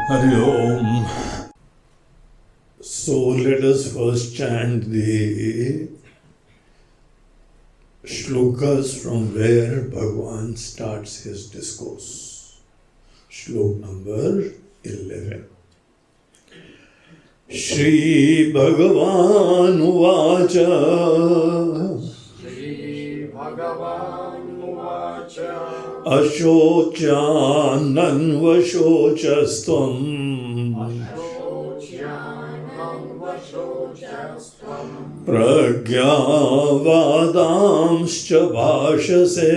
Hari Om. So let us first chant the shlokas from where Bhagwan starts his discourse. Shlok number 11. Shri Bhagavan Uvacha Ashochananvashocastvam Pragyavadamscha bhashase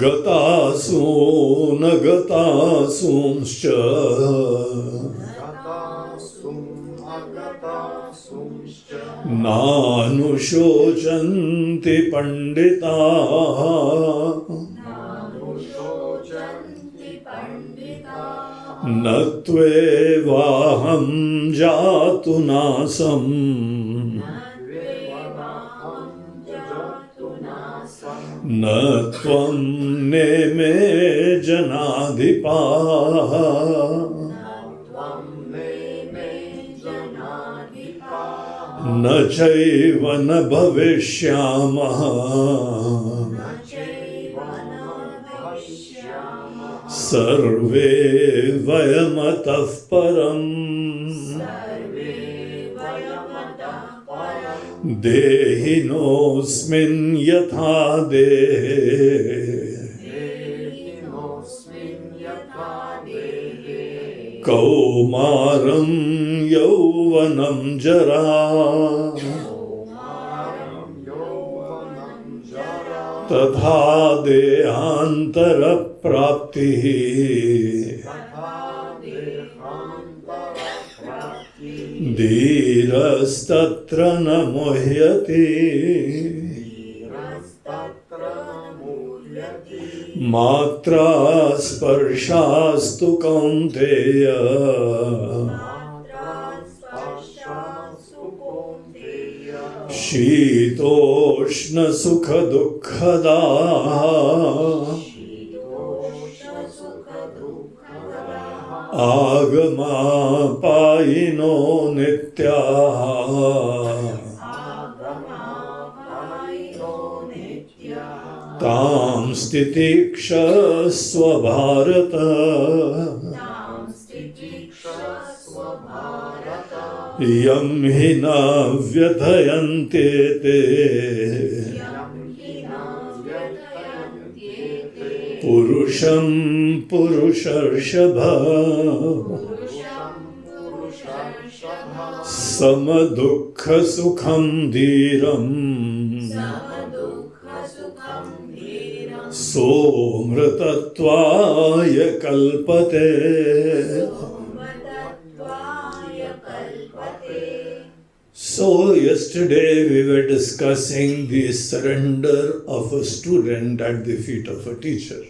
Gatasun agatasunschа Nanushocanti pandita Natvevaham jatu nasam Natvam neme janadhipa Na chaiva na bhavishyamaha Sarve vayamatah param Dehinosmin yatha dehe Kaumaram yauvanam jara Tadha dehantara praptihi Dhirastatra na muhyati Matra sparshastu kaunteya Shitoshna sukha dukkhada Agama payino nitya Tam stitikshasva bharata Yam hina vyathayanti te Purusham purusharshabha Samadukha sukham dhiram Somrtatvaya kalpate So yesterday we were discussing the surrender of a student at the feet of a teacher.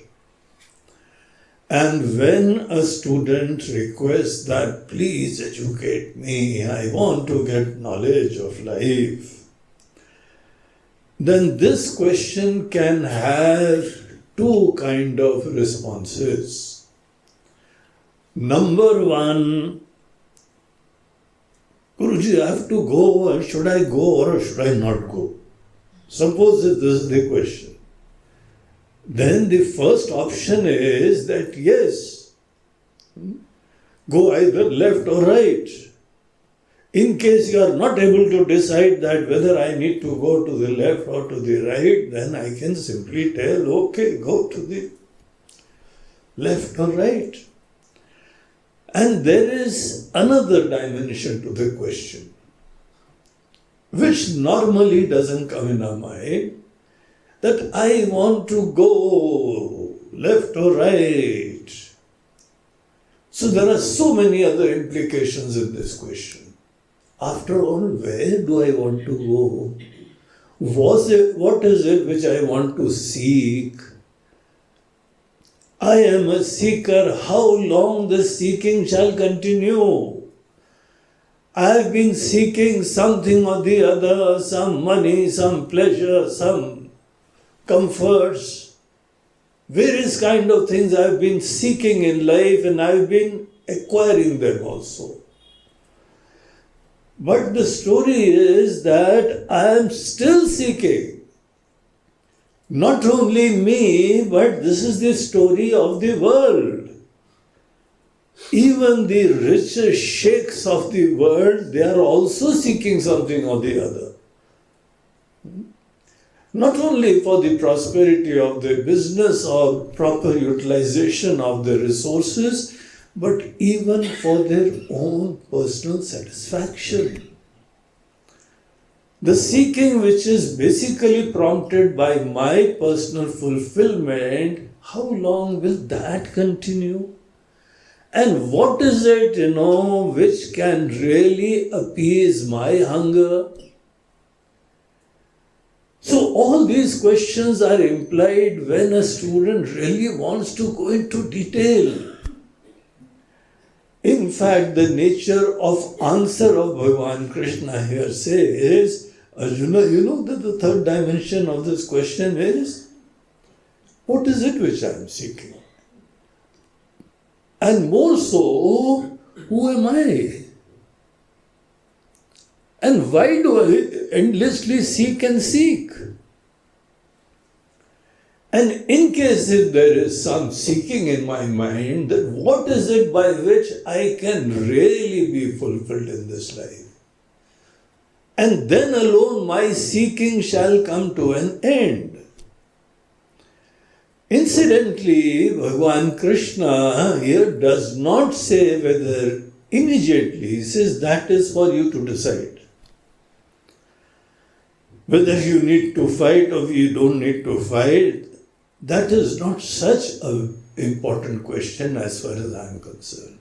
And when a student requests that please educate me, I want to get knowledge of life, then this question can have two kind of responses. Number one, Guruji, I have to go, and should I go or should I not go? Suppose that this is the question. Then the first option is that yes, go either left or right. In case you are not able to decide that whether I need to go to the left or to the right, then I can simply tell, okay, go to the left or right. And there is another dimension to the question, which normally doesn't come in our mind, that I want to go left or right. So there are so many other implications in this question. After all, where do I want to go? What is it which I want to seek? I am a seeker. How long this seeking shall continue? I have been seeking something or the other, some money, some pleasure, some comforts. Various kind of things I've been seeking in life and I've been acquiring them also. But the story is that I am still seeking. Not only me, but this is the story of the world. Even the richest sheikhs of the world, they are also seeking something or the other. Not only for the prosperity of their business or proper utilization of their resources, but even for their own personal satisfaction. The seeking which is basically prompted by my personal fulfillment, how long will that continue? And what is it, which can really appease my hunger? So all these questions are implied when a student really wants to go into detail. In fact, the nature of answer of Bhagavan Krishna here says, Arjuna, you know that the third dimension of this question is, what is it which I am seeking? And more so, who am I? And why do I endlessly seek and seek? And in case if there is some seeking in my mind, then what is it by which I can really be fulfilled in this life? And then alone my seeking shall come to an end. Incidentally, Bhagavan Krishna here does not say whether immediately, he says that is for you to decide. Whether you need to fight or you don't need to fight, that is not such an important question as far as I am concerned.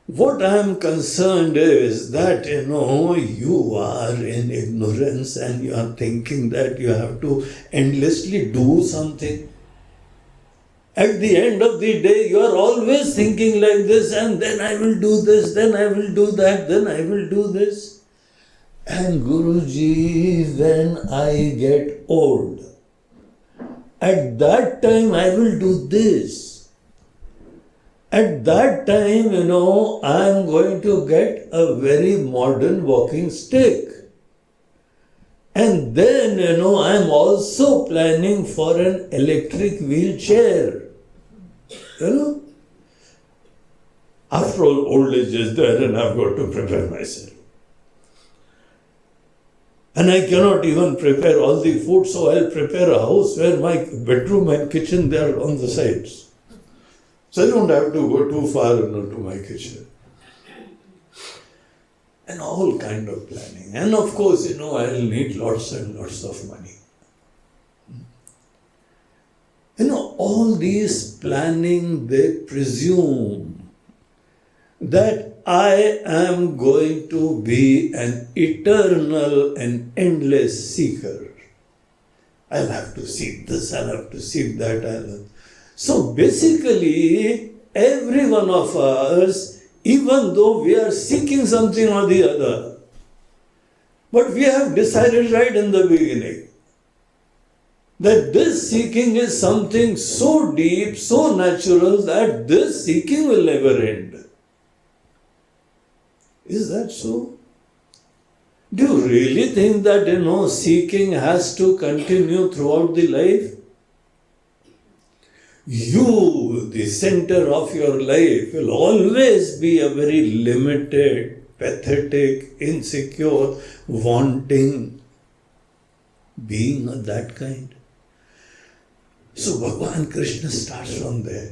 What I am concerned is that, you are in ignorance and you are thinking that you have to endlessly do something. At the end of the day, you are always thinking like this, and then I will do this, then I will do that, then I will do this. And Guruji, when I get old, at that time I will do this. At that time, I am going to get a very modern walking stick. And then, I am also planning for an electric wheelchair. After all, old age is there and I've got to prepare myself. And I cannot even prepare all the food, so I'll prepare a house where my bedroom and kitchen, they are on the sides. So I don't have to go too far to my kitchen. And all kind of planning. And of course, I'll need lots and lots of money. All these planning, they presume that I am going to be an eternal and endless seeker. I'll have to seek this, I'll have to seek that. So basically, every one of us, even though we are seeking something or the other, but we have decided right in the beginning that this seeking is something so deep, so natural that this seeking will never end. Is that so? Do you really think that, seeking has to continue throughout the life? You, the center of your life, will always be a very limited, pathetic, insecure, wanting being of that kind. So Bhagavan Krishna starts from there.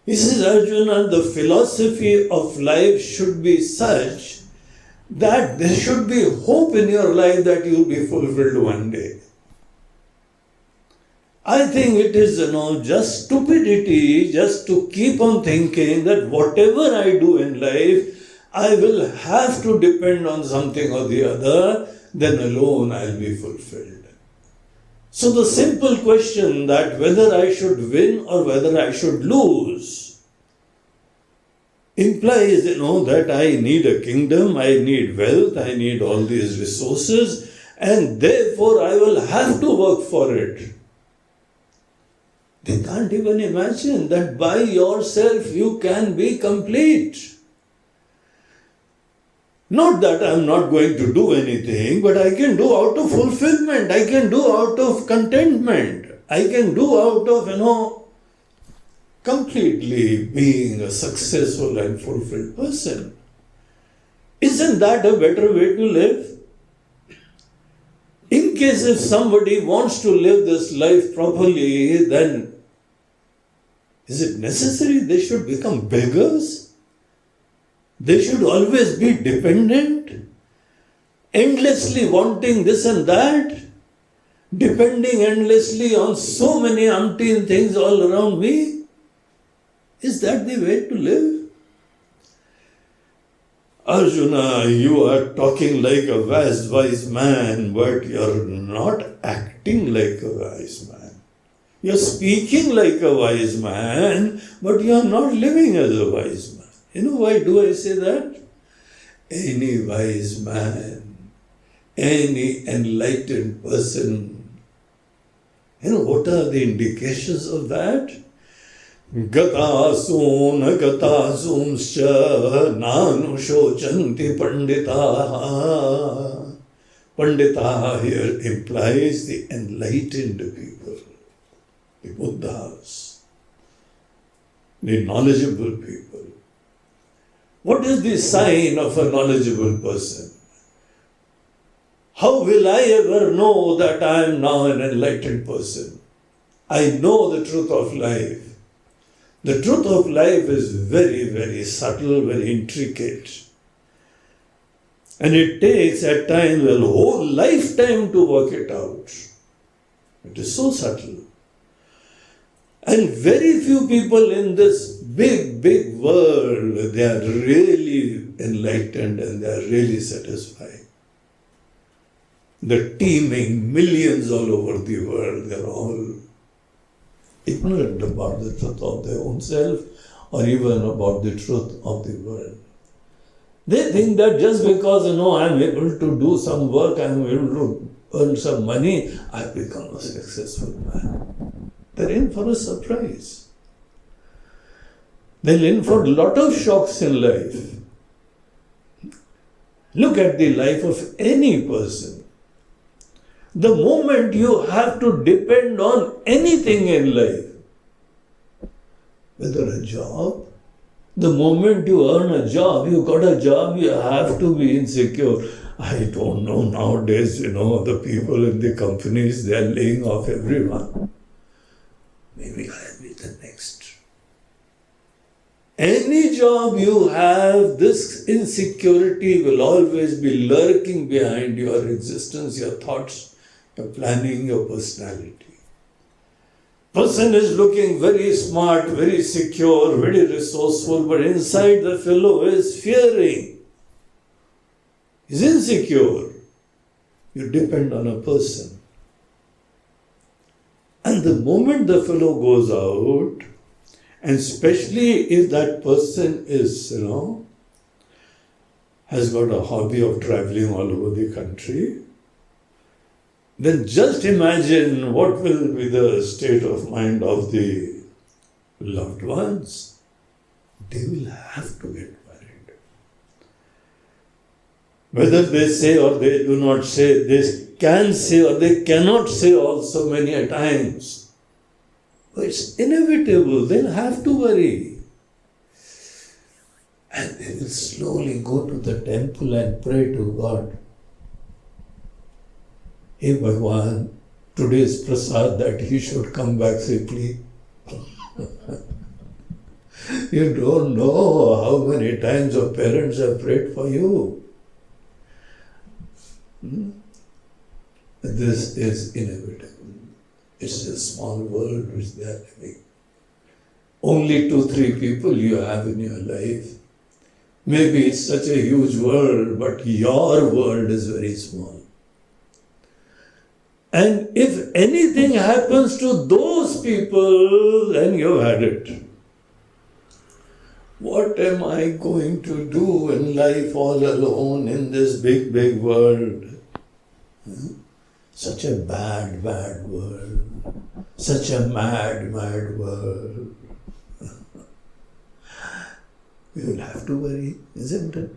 He says, Arjuna, the philosophy of life should be such that there should be hope in your life that you will be fulfilled one day. I think it is, just stupidity just to keep on thinking that whatever I do in life, I will have to depend on something or the other, then alone I'll be fulfilled. So the simple question that whether I should win or whether I should lose implies, that I need a kingdom, I need wealth, I need all these resources, and therefore I will have to work for it. They can't even imagine that by yourself you can be complete. Not that I'm not going to do anything, but I can do out of fulfillment. I can do out of contentment. I can do out of, completely being a successful and fulfilled person. Isn't that a better way to live? In case if somebody wants to live this life properly, then is it necessary they should become beggars? They should always be dependent, endlessly wanting this and that, depending endlessly on so many umpteen things all around me. Is that the way to live? Arjuna, you are talking like a wise man, but you're not acting like a wise man. You're speaking like a wise man, but you're not living as a wise man. You know why do I say that? Any wise man, any enlightened person, what are the indications of that? Gatasum gatasumscha nanu shochanti panditaha. Panditaha here implies the enlightened people, the Buddhas, the knowledgeable people. What is the sign of a knowledgeable person? How will I ever know that I am now an enlightened person? I know the truth of life. The truth of life is very, very subtle, very intricate. And it takes at times a whole lifetime to work it out. It is so subtle. And very few people in this big, big world, they are really enlightened and they are really satisfied. The teeming millions all over the world, they are all ignorant about the truth of their own self or even about the truth of the world. They think that just because, I am able to do some work, I am able to earn some money, I have become a successful man. They're in for a surprise. They're in for a lot of shocks in life. Look at the life of any person. The moment you have to depend on anything in life, whether a job, the moment you earn a job, you got a job, you have to be insecure. I don't know, nowadays, the people in the companies, they are laying off everyone. Maybe I'll be the next. Any job you have, this insecurity will always be lurking behind your existence, your thoughts, your planning, your personality. Person is looking very smart, very secure, very resourceful, but inside the fellow is fearing. He's insecure. You depend on a person. And the moment the fellow goes out, and especially if that person is, has got a hobby of traveling all over the country, then just imagine what will be the state of mind of the loved ones. They will have to get worried. Whether they say or they do not say, they can say or they cannot say also many a times. But it's inevitable, they'll have to worry. And they will slowly go to the temple and pray to God. Hey Bhagwan, today's prasad that he should come back safely. You don't know how many times your parents have prayed for you. This is inevitable. It's a small world which they are living. Only 2-3 people you have in your life. Maybe it's such a huge world, but your world is very small. And if anything happens to those people, then you've had it. What am I going to do in life all alone in this big, big world? Such a bad, bad world. Such a mad, mad world. We will have to worry, isn't it?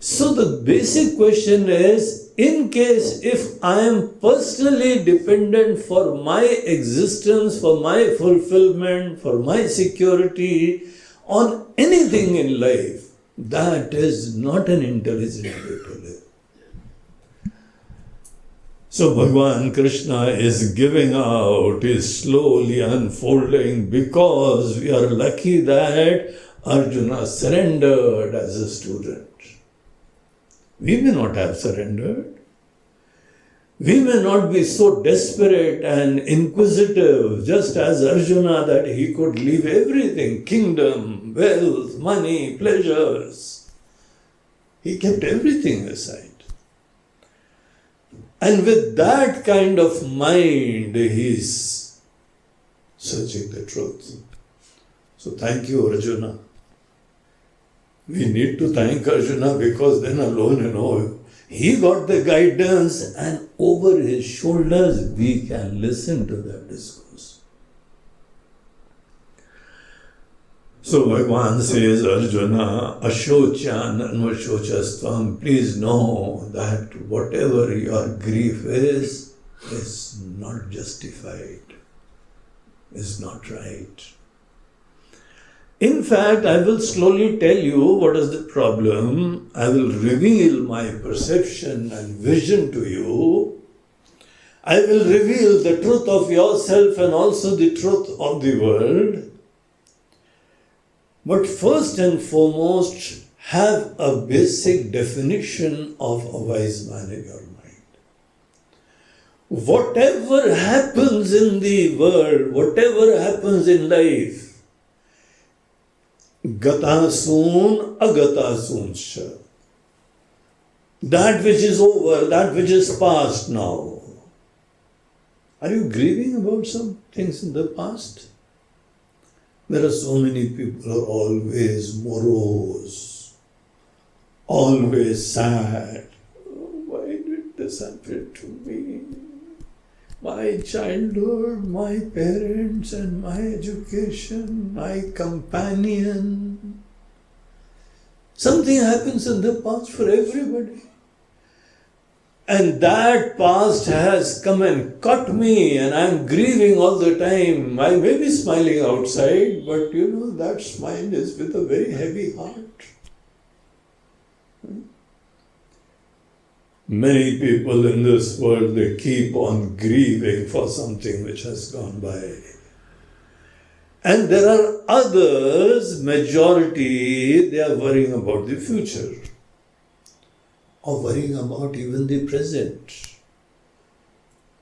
So the basic question is, in case if I am personally dependent for my existence, for my fulfillment, for my security, on anything in life, that is not an intelligent way to live. So Bhagavan Krishna is giving out, is slowly unfolding, because we are lucky that Arjuna surrendered as a student. We may not have surrendered. We may not be so desperate and inquisitive, just as Arjuna, that he could leave everything, kingdom, wealth, money, pleasures. He kept everything aside. And with that kind of mind, he is searching the truth. So thank you, Arjuna. We need to thank Arjuna, because then alone, he got the guidance, and over his shoulders we can listen to that discourse. So Bhagavan says, Arjuna, Ashochan Anvashochastvam, please know that whatever your grief is not justified, is not right. In fact, I will slowly tell you what is the problem. I will reveal my perception and vision to you. I will reveal the truth of yourself and also the truth of the world. But first and foremost, have a basic definition of a wise man in your mind. Whatever happens in the world, whatever happens in life, Gata soon, agata soonscha. That which is over, that which is past now. Are you grieving about some things in the past? There are so many people who are always morose, always sad. Oh, why did this happen to me? My childhood, my parents and my education, my companion. Something happens in the past for everybody. And that past has come and caught me, and I'm grieving all the time. I may be smiling outside, but that smile is with a very heavy heart. Many people in this world, they keep on grieving for something which has gone by. And there are others, majority, they are worrying about the future, or worrying about even the present.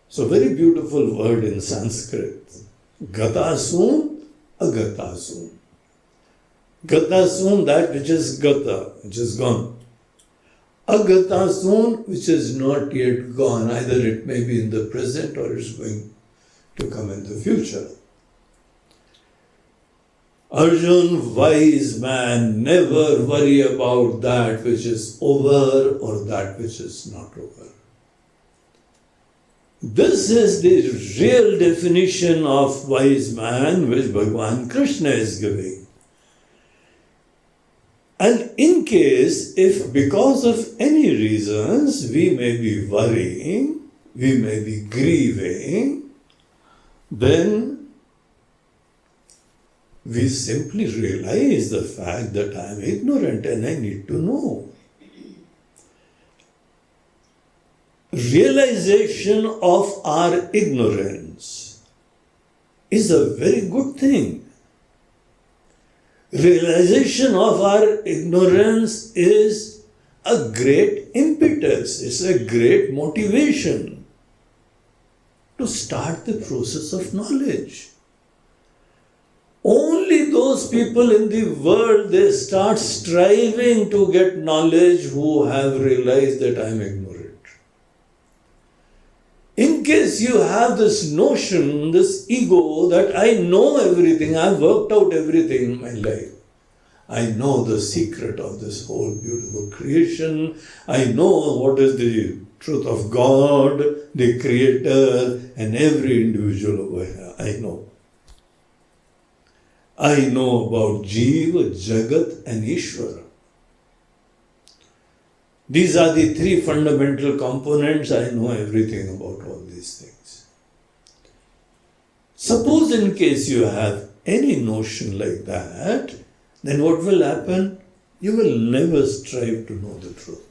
So very beautiful word in Sanskrit. Gata soon, agata soon. Gata soon, that which is gata, which is gone. Agata soon, which is not yet gone. Either it may be in the present or it's going to come in the future. Arjun, wise man, never worry about that which is over or that which is not over. This is the real definition of wise man which Bhagavan Krishna is giving. And in case, if because of any reasons we may be worrying, we may be grieving, then we simply realize the fact that I am ignorant and I need to know. Realization of our ignorance is a very good thing. Realization of our ignorance is a great impetus, it's a great motivation to start the process of knowledge. Only those people in the world, they start striving to get knowledge who have realized that I am ignorant. In case you have this notion, this ego that I know everything, I've worked out everything in my life. I know the secret of this whole beautiful creation. I know what is the truth of God, the Creator, and every individual over here. I know. I know about Jiva, Jagat, and Ishvara. These are the three fundamental components. I know everything about all these things. Suppose in case you have any notion like that, then what will happen? You will never strive to know the truth.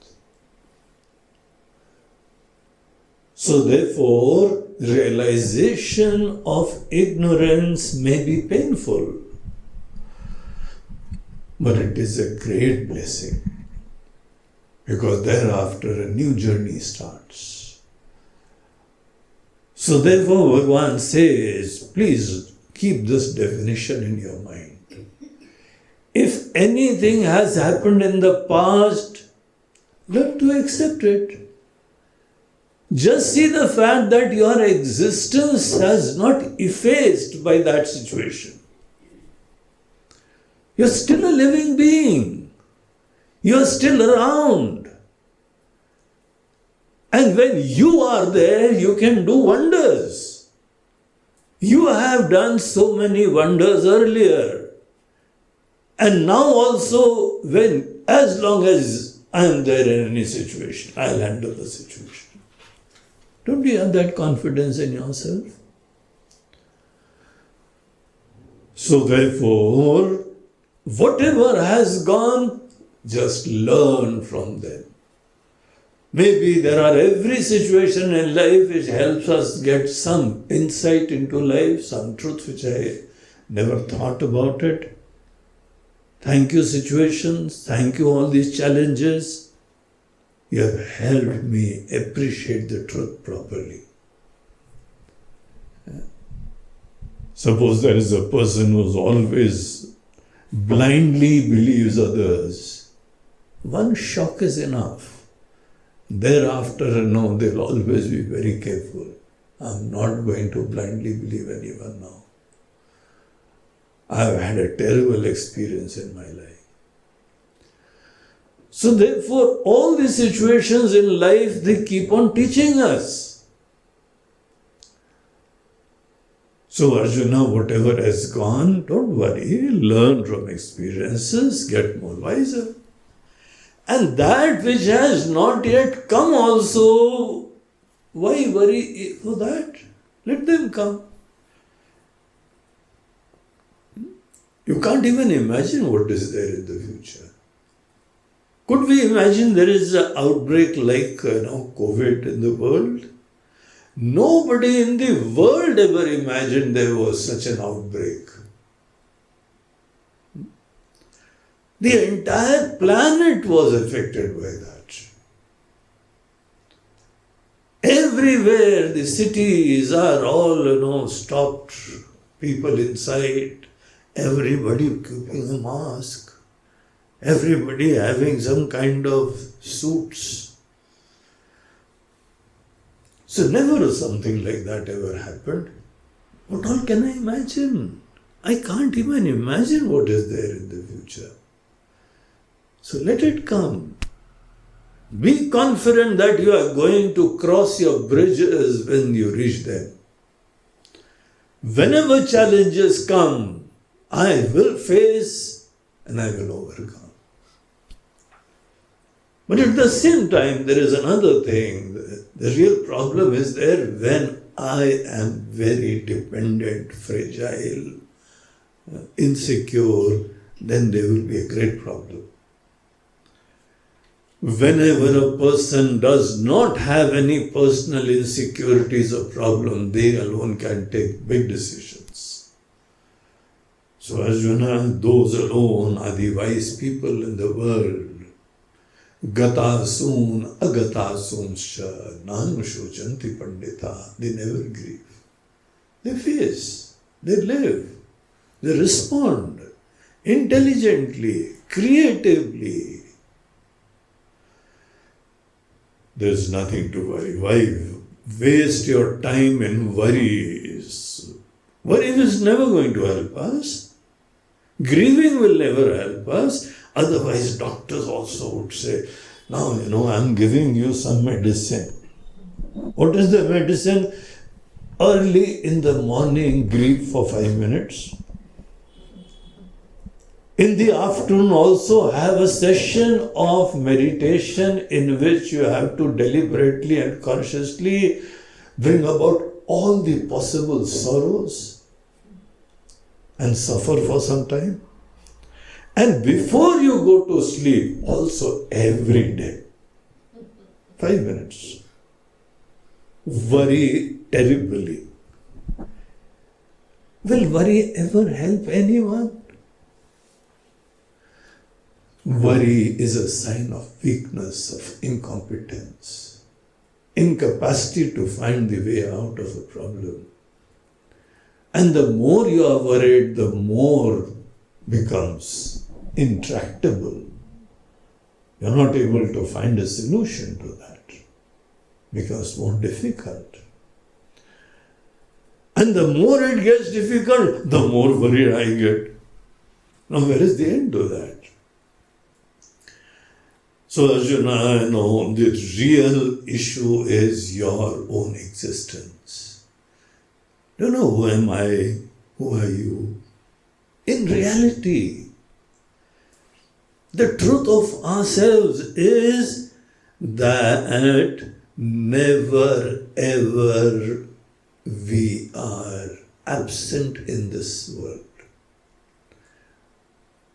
So therefore, realization of ignorance may be painful, but it is a great blessing, because thereafter a new journey starts. So therefore Bhagavan says, please keep this definition in your mind. If anything has happened in the past, learn to accept it. Just see the fact that your existence has not effaced by that situation. You're still a living being. You're still around. And when you are there, you can do wonders. You have done so many wonders earlier. And now also, as long as I am there in any situation, I'll handle the situation. Don't you have that confidence in yourself? So therefore, whatever has gone, just learn from them. Maybe there are every situation in life which helps us get some insight into life, some truth which I never thought about it. Thank you situations, thank you all these challenges. You have helped me appreciate the truth properly. Suppose there is a person who always blindly believes others. One shock is enough. Thereafter, no, they'll always be very careful. I'm not going to blindly believe anyone now. I've had a terrible experience in my life. So therefore, all these situations in life, they keep on teaching us. So Arjuna, whatever has gone, don't worry, learn from experiences, get more wiser. And that which has not yet come also, why worry for that? Let them come. You can't even imagine what is there in the future. Could we imagine there is an outbreak like COVID in the world? Nobody in the world ever imagined there was such an outbreak. The entire planet was affected by that. Everywhere the cities are all stopped, people inside, everybody keeping a mask. Everybody having some kind of suits. So never something like that ever happened. What all can I imagine? I can't even imagine what is there in the future. So let it come. Be confident that you are going to cross your bridges when you reach them. Whenever challenges come, I will face and I will overcome. But at the same time, there is another thing. The real problem is there when I am very dependent, fragile, insecure, then there will be a great problem. Whenever a person does not have any personal insecurities or problem, they alone can take big decisions. So Arjuna, those alone are the wise people in the world. Gatasun, agatasuncha, nanushojanti pandita. They never grieve. They face, they live, they respond intelligently, creatively. There's nothing to worry. Why waste your time in worries? Worry is never going to help us. Grieving will never help us. Otherwise, doctors also would say, now, I'm giving you some medicine. What is the medicine? Early in the morning, grieve for 5 minutes. In the afternoon also have a session of meditation in which you have to deliberately and consciously bring about all the possible sorrows and suffer for some time. And before you go to sleep, also every day, 5 minutes. Worry terribly. Will worry ever help anyone? Worry is a sign of weakness, of incompetence, incapacity to find the way out of a problem. And the more you are worried, the more becomes intractable. You are not able to find a solution to that. Becomes more difficult. And the more it gets difficult, the more worried I get. Now where is the end to that? So Arjuna, the real issue is your own existence. You know, who am I? Who are you? In reality, the truth of ourselves is that never ever we are absent in this world.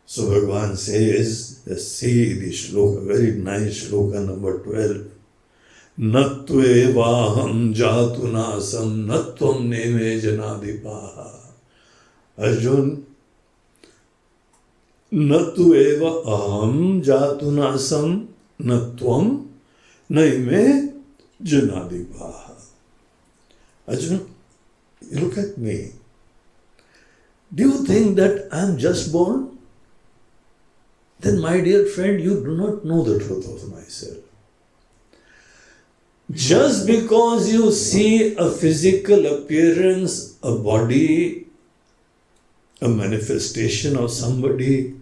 So Bhagavan says, see the shloka, very nice shloka number 12. Natvevaham jatunasam natvam neme janadipaha. Arjun, Natuveva aham jatunasam natvam neme janadipaha. Arjun, look at me. Do you think that I am just born? Then, my dear friend, you do not know the truth of myself. Just because you see a physical appearance, a body, a manifestation of somebody,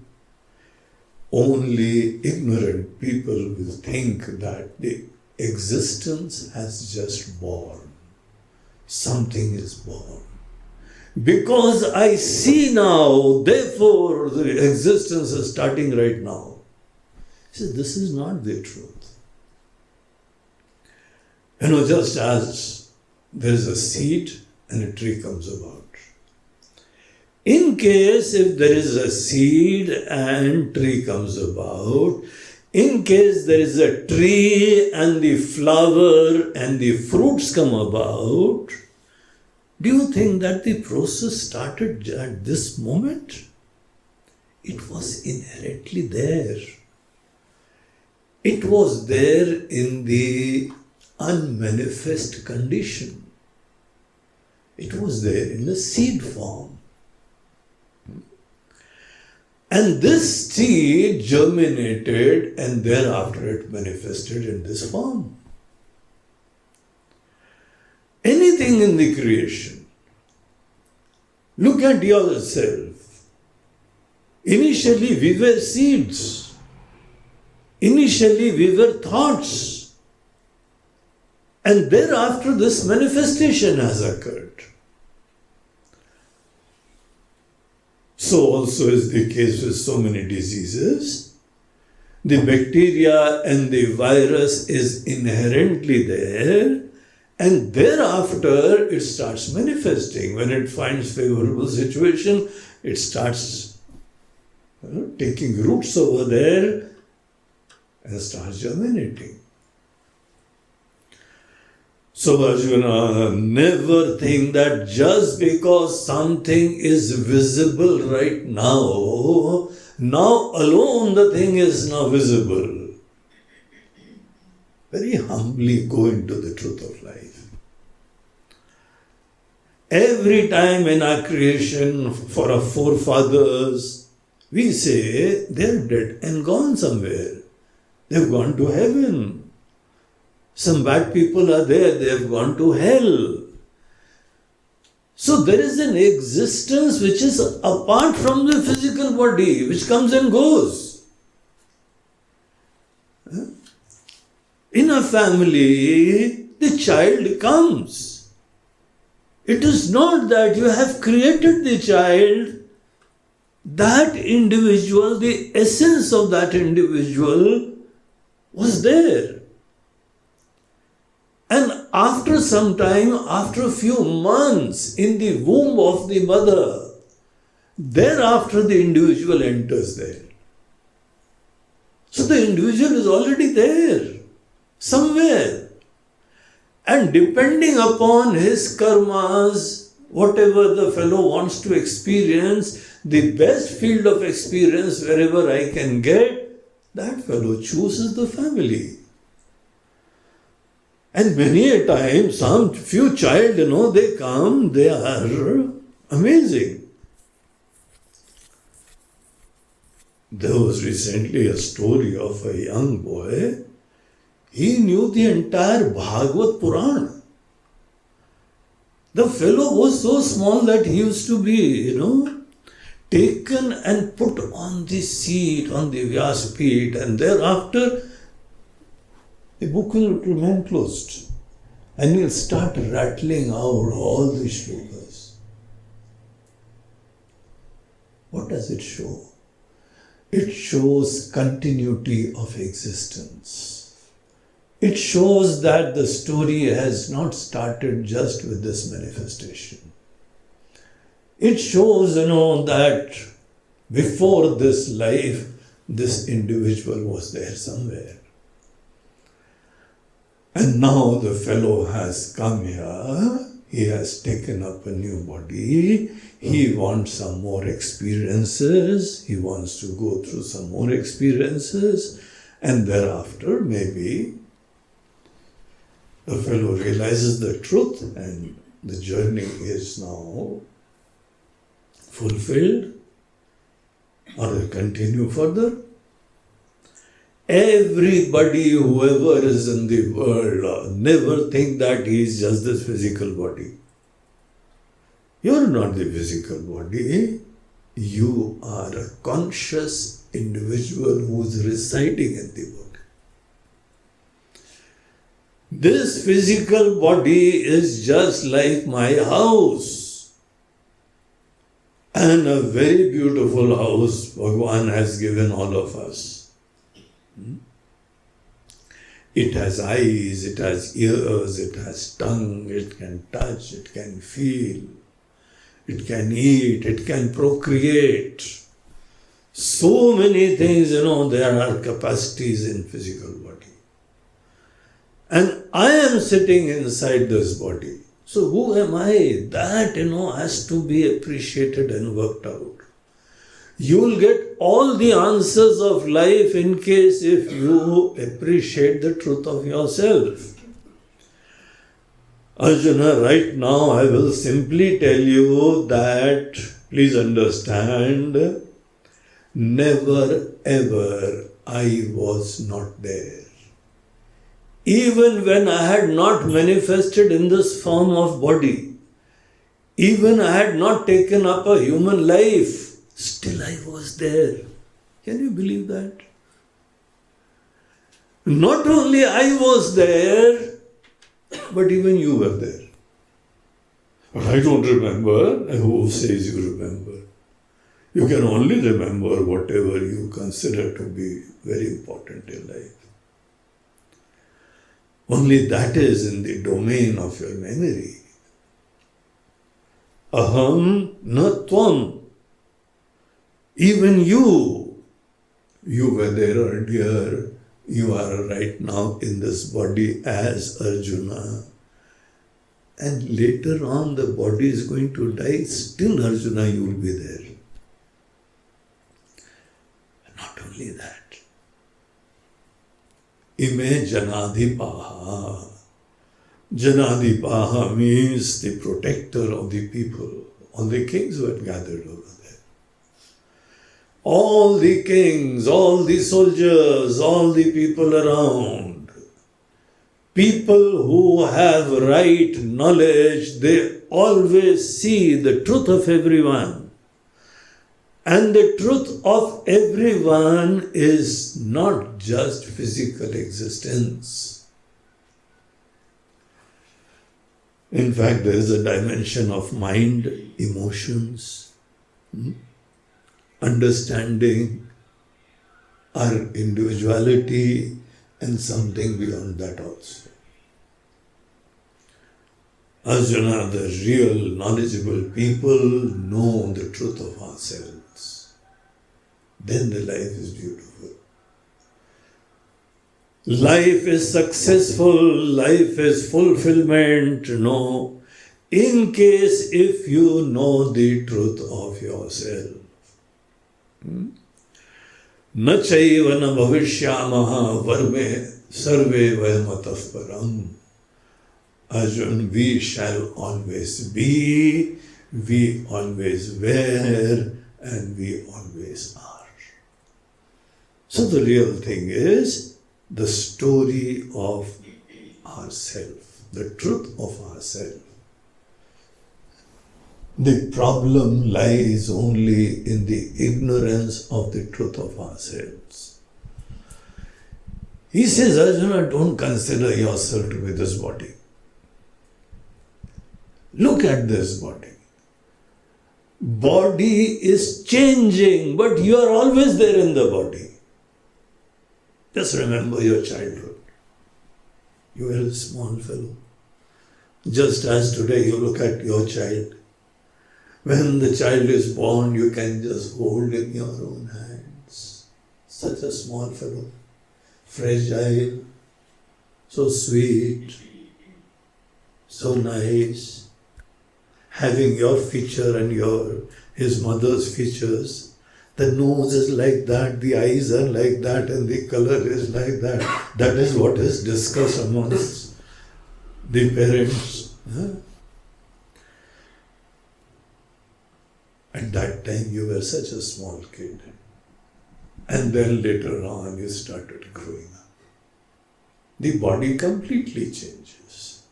only ignorant people will think that the existence has just born. Something is born. Because I see now, therefore the existence is starting right now. He said, this is not the truth. Just as there is a seed and a tree comes about. In case if there is a seed and tree comes about, in case there is a tree and the flower and the fruits come about, do you think that the process started at this moment? It was inherently there. It was there in the unmanifest condition. It was there in the seed form. And this seed germinated and thereafter it manifested in this form. Anything in the creation. Look at yourself. Initially we were seeds. Initially we were thoughts. And thereafter this manifestation has occurred. So also is the case with so many diseases. The bacteria and the virus is inherently there. And thereafter, it starts manifesting. When it finds favorable situation, it starts taking roots over there and starts germinating. So Arjuna, never think that just because something is visible right now, now alone the thing is now visible. Very humbly go into the truth of life. Every time in our creation for our forefathers, we say they're dead and gone somewhere. They've gone to heaven. Some bad people are there, they have gone to hell. So there is an existence which is apart from the physical body, which comes and goes. In a family, the child comes. It is not that you have created the child. That individual, the essence of that individual was there. And after some time, after a few months in the womb of the mother, thereafter the individual enters there. So the individual is already there, somewhere. And depending upon his karmas, whatever the fellow wants to experience, the best field of experience wherever I can get, that fellow chooses the family. And many a time, some few child, they come, they are amazing. There was recently a story of a young boy. He knew the entire Bhagwad Purana. The fellow was so small that he used to be, taken and put on the seat, on the Vyasapit, and thereafter the book will remain closed. And he'll start rattling out all the shlokas. What does it show? It shows continuity of existence. It shows that the story has not started just with this manifestation. It shows, that before this life, this individual was there somewhere. And now the fellow has come here, he has taken up a new body, he wants some more experiences, he wants to go through some more experiences, and thereafter maybe the fellow realizes the truth and the journey is now fulfilled, or will continue further. Everybody, whoever is in the world, never think that he is just this physical body. You are not the physical body. You are a conscious individual who is residing in the body. This physical body is just like my house. And a very beautiful house Bhagavan has given all of us. It has eyes, it has ears, it has tongue, it can touch, it can feel, it can eat, it can procreate. So many things, there are capacities in physical body. And I am sitting inside this body. So who am I? That, has to be appreciated and worked out. You will get all the answers of life in case if you appreciate the truth of yourself. Arjuna, right now I will simply tell you that, please understand, never ever I was not there. Even when I had not manifested in this form of body, even I had not taken up a human life, still I was there. Can you believe that? Not only I was there, but even you were there. But I don't remember. Who says you remember? You can only remember whatever you consider to be very important in life. Only that is in the domain of your memory. Aham na tvam. Even you were there earlier, you are right now in this body as Arjuna. And later on the body is going to die, still Arjuna you will be there. And not only that. Ime Janadipaha. Janadipaha means the protector of the people, all the kings who had gathered over there. All the kings, all the soldiers, all the people around, people who have right knowledge, they always see the truth of everyone. And the truth of everyone is not just physical existence. In fact, there is a dimension of mind, emotions, understanding, our individuality, and something beyond that also. Arjuna, the real knowledgeable people know the truth of ourselves. Then the life is beautiful. Life is successful, life is fulfillment, no, in case if you know the truth of yourself. Na chaiva na bhavishyamaha varme sarve vayamatav param. Arjun, we shall always be, we always were, and we always are. So the real thing is the story of ourself, the truth of ourself. The problem lies only in the ignorance of the truth of ourselves. He says, Arjuna, don't consider yourself to be this body. Look at this body. Body is changing, but you are always there in the body. Just remember your childhood. You were a small fellow. Just as today you look at your child. When the child is born, you can just hold in your own hands. Such a small fellow, fragile, so sweet, so nice, having your feature and his mother's features. The nose is like that, the eyes are like that, and the color is like that. That is what is discussed amongst the parents. At that time you were such a small kid. And then later on you started growing up. The body completely changes.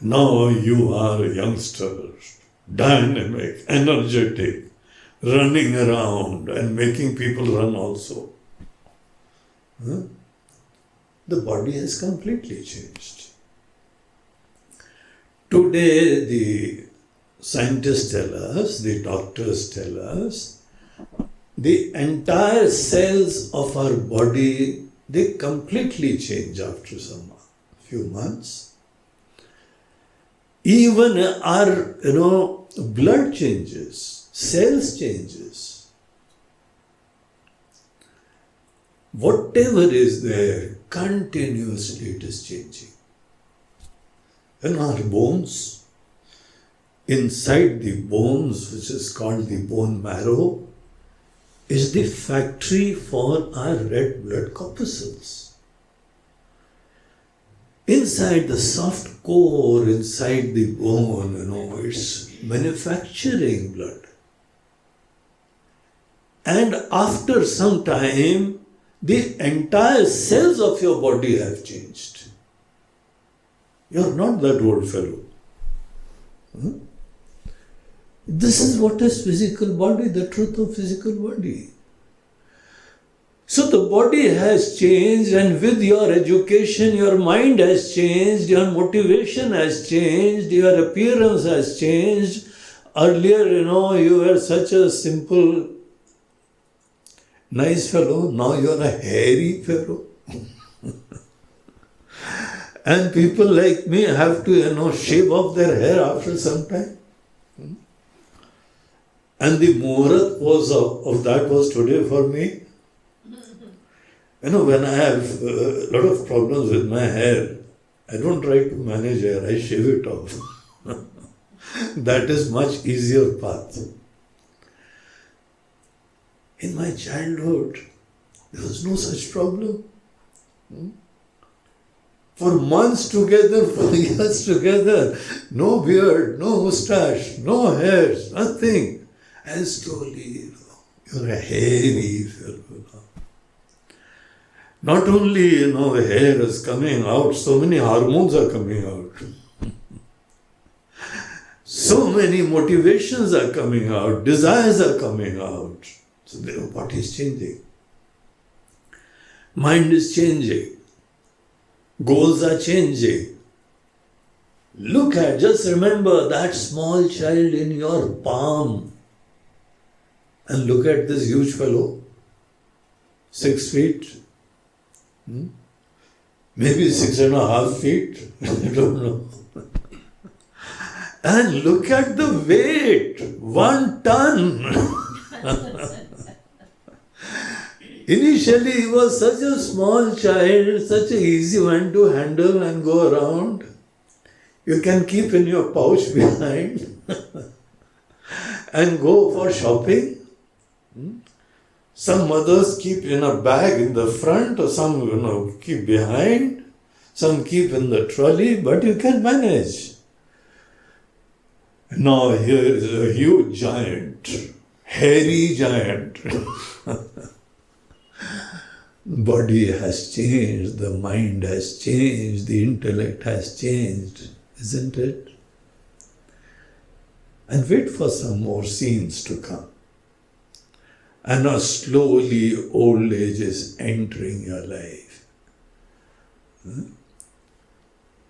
Now you are a youngster, dynamic, energetic, running around and making people run also. The body has completely changed. Today the scientists tell us, the doctors tell us, the entire cells of our body, they completely change after some few months. Even our, blood changes, cells changes. Whatever is there, continuously it is changing. And our bones, inside the bones, which is called the bone marrow, is the factory for our red blood corpuscles. Inside the soft core, inside the bone, it's manufacturing blood. And after some time, the entire cells of your body have changed. You are not that old fellow. This is what is physical body, the truth of physical body. So the body has changed, and with your education, your mind has changed, your motivation has changed, your appearance has changed. Earlier, you were such a simple, nice fellow. Now you are a hairy fellow. And people like me have to, shave off their hair after some time. And the muhurat of that was today for me. When I have a lot of problems with my hair, I don't try to manage hair, I shave it off. That is much easier path. In my childhood, there was no such problem. For months together, for years together, no beard, no moustache, no hairs, nothing. And slowly, you're a hairy fellow. Not only, hair is coming out, so many hormones are coming out. So many motivations are coming out, desires are coming out. So the body is changing. Mind is changing. Goals are changing. just remember that small child in your palm. And look at this huge fellow, 6 feet, maybe 6.5 feet, I don't know. And look at the weight, 1 ton. Initially, he was such a small child, such an easy one to handle and go around. You can keep in your pouch behind and go for shopping. Some mothers keep in a bag in the front, or some keep behind, some keep in the trolley, but you can manage. Now here is a huge giant, hairy giant. Body has changed, the mind has changed, the intellect has changed, isn't it? And wait for some more scenes to come. And now slowly old age is entering your life.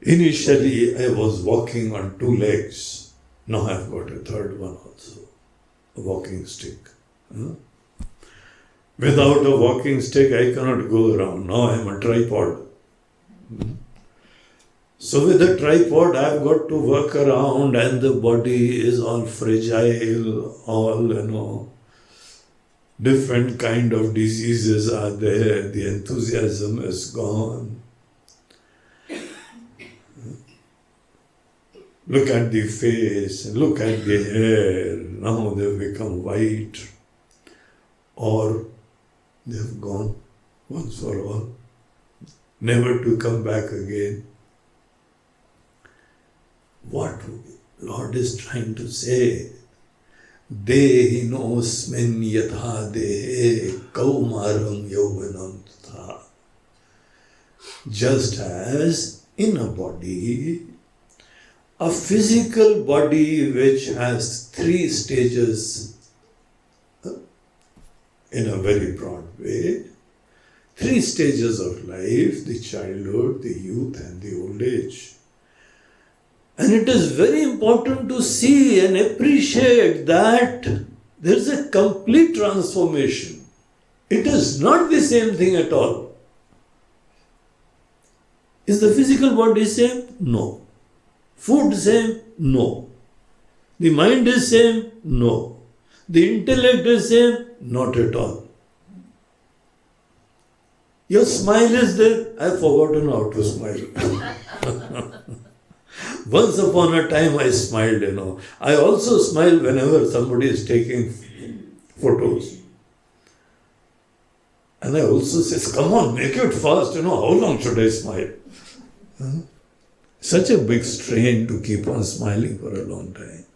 Initially I was walking on 2 legs. Now I've got a third one also, a walking stick. Without a walking stick I cannot go around. Now I'm a tripod. So with a tripod I've got to work around, and the body is all fragile, all different kind of diseases are there, the enthusiasm is gone. Look at the face, look at the hair, now they've become white, or they've gone once for all, never to come back again. What Lord is trying to say? Dehinosmin yatha dehe kaumaram yauvanam tatha. Just as in a body, a physical body which has 3 stages in a very broad way, 3 stages of life, the childhood, the youth and the old age. And it is very important to see and appreciate that there is a complete transformation. It is not the same thing at all. Is the physical body same? No. Food same? No. The mind is same? No. The intellect is same? Not at all. Your smile is there? I've forgotten how to smile. Once upon a time I smiled, I also smile whenever somebody is taking photos. And I also say, come on, make it fast, how long should I smile? Such a big strain to keep on smiling for a long time.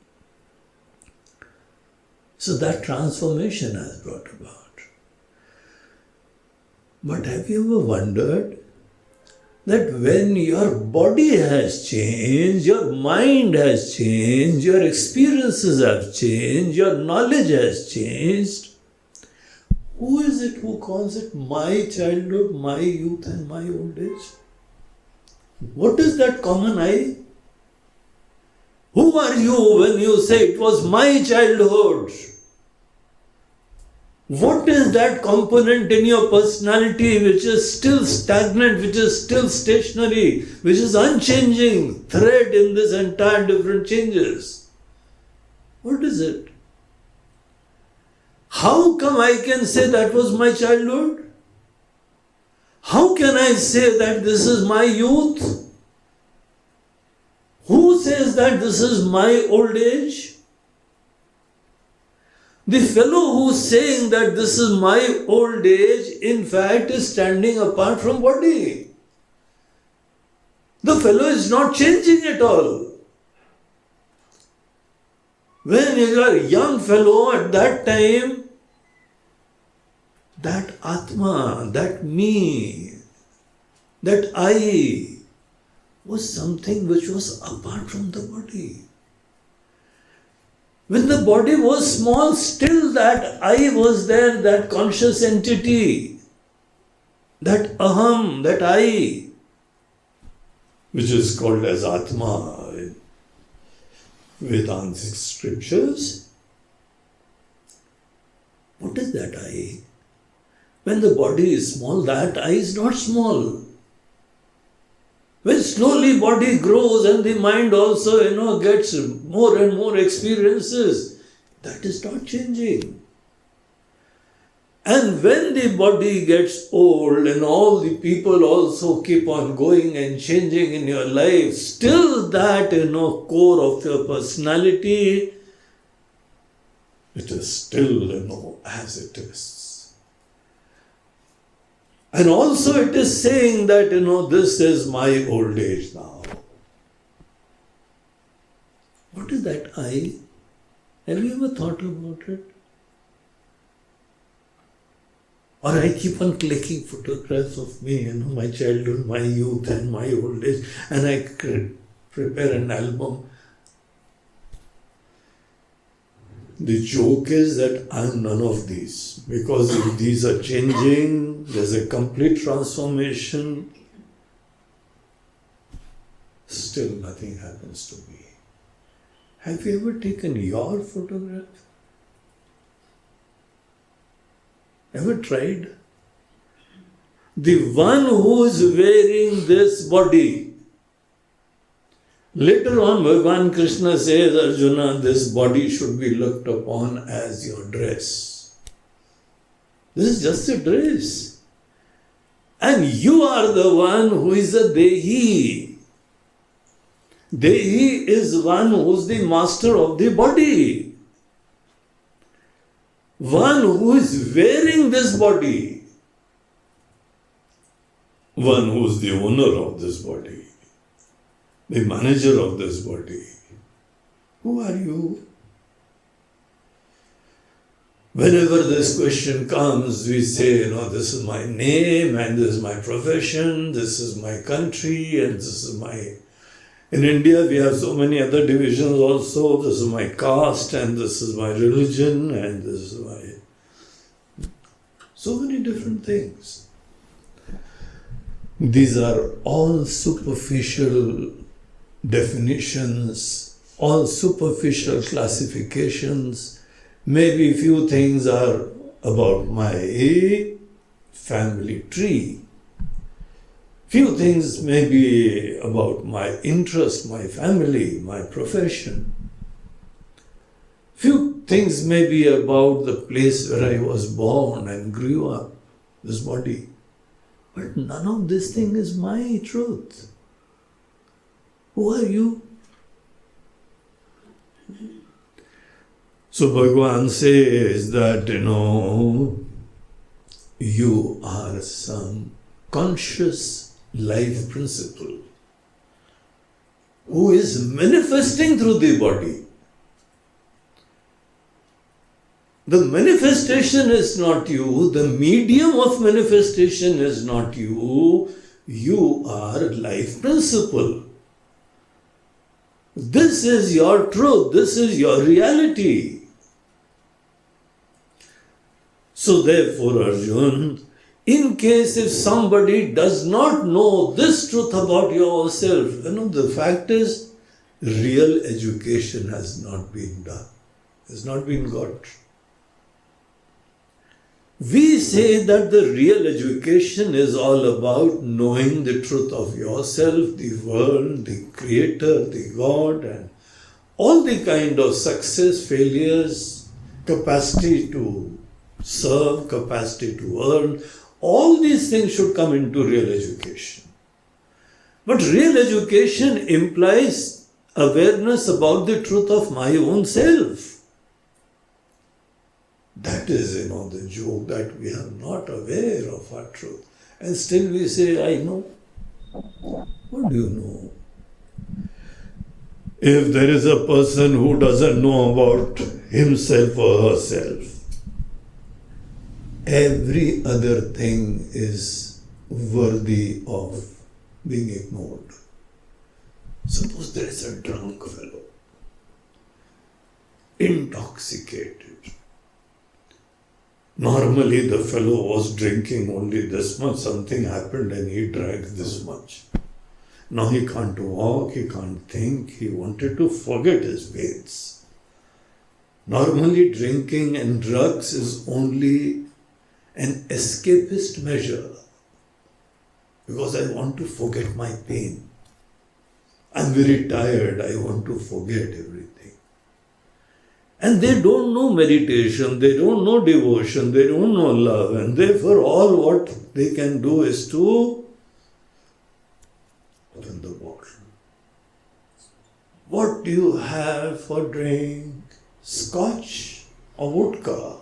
So that transformation has brought about. But have you ever wondered that when your body has changed, your mind has changed, your experiences have changed, your knowledge has changed, who is it who calls it my childhood, my youth and my old age? What is that common I? Who are you when you say it was my childhood? What is that component in your personality which is still stagnant, which is still stationary, which is unchanging, thread in this entire different changes? What is it? How come I can say that was my childhood? How can I say that this is my youth? Who says that this is my old age? The fellow who is saying that this is my old age, in fact, is standing apart from body. The fellow is not changing at all. When you are a young fellow at that time, that Atma, that me, that I was something which was apart from the body. When the body was small, still that I was there, that conscious entity, that aham, that I, which is called as Atma in Vedantic scriptures. What is that I? When the body is small, that I is not small. When slowly body grows and the mind also, gets more and more experiences, that is not changing. And when the body gets old and all the people also keep on going and changing in your life, still that, core of your personality, it is still, as it is. And also it is saying that, this is my old age now. What is that I? Have you ever thought about it? Or I keep on clicking photographs of me, my childhood, my youth and my old age, and I prepare an album. The joke is that I am none of these, because if these are changing, there's a complete transformation, still nothing happens to me. Have you ever taken your photograph? Ever tried? The one who is wearing this body. Later on, Bhagavan Krishna says, Arjuna, this body should be looked upon as your dress. This is just a dress. And you are the one who is a Dehi. Dehi is one who is the master of the body. One who is wearing this body. One who is the owner of this body. The manager of this body. Who are you? Whenever this question comes, we say, this is my name, and this is my profession, this is my country, and this is my... In India, we have so many other divisions also. This is my caste, and this is my religion, and this is my... So many different things. These are all superficial definitions, all superficial classifications. Maybe few things are about my family tree. Few things may be about my interest, my family, my profession. Few things may be about the place where I was born and grew up, this body. But none of this thing is my truth. Who are you? So Bhagavan says that, you are some conscious life principle who is manifesting through the body. The manifestation is not you, the medium of manifestation is not you, you are life principle. This is your truth, this is your reality. So therefore, Arjuna, in case if somebody does not know this truth about yourself, the fact is, real education has not been done, has not been got. We say that the real education is all about knowing the truth of yourself, the world, the Creator, the God, and all the kind of success, failures, capacity to serve, capacity to earn. All these things should come into real education. But real education implies awareness about the truth of my own self. That is, the joke, that we are not aware of our truth. And still we say, I know. What do you know? If there is a person who doesn't know about himself or herself, every other thing is worthy of being ignored. Suppose there is a drunk fellow, intoxicated. Normally the fellow was drinking only this much, something happened and he drank this much. Now he can't walk, he can't think, he wanted to forget his pains. Normally drinking and drugs is only an escapist measure because I want to forget my pain. I'm very tired, I want to forget everything. And they don't know meditation, they don't know devotion, they don't know love, and therefore all what they can do is to open the bottle. What do you have for drink? Scotch or vodka?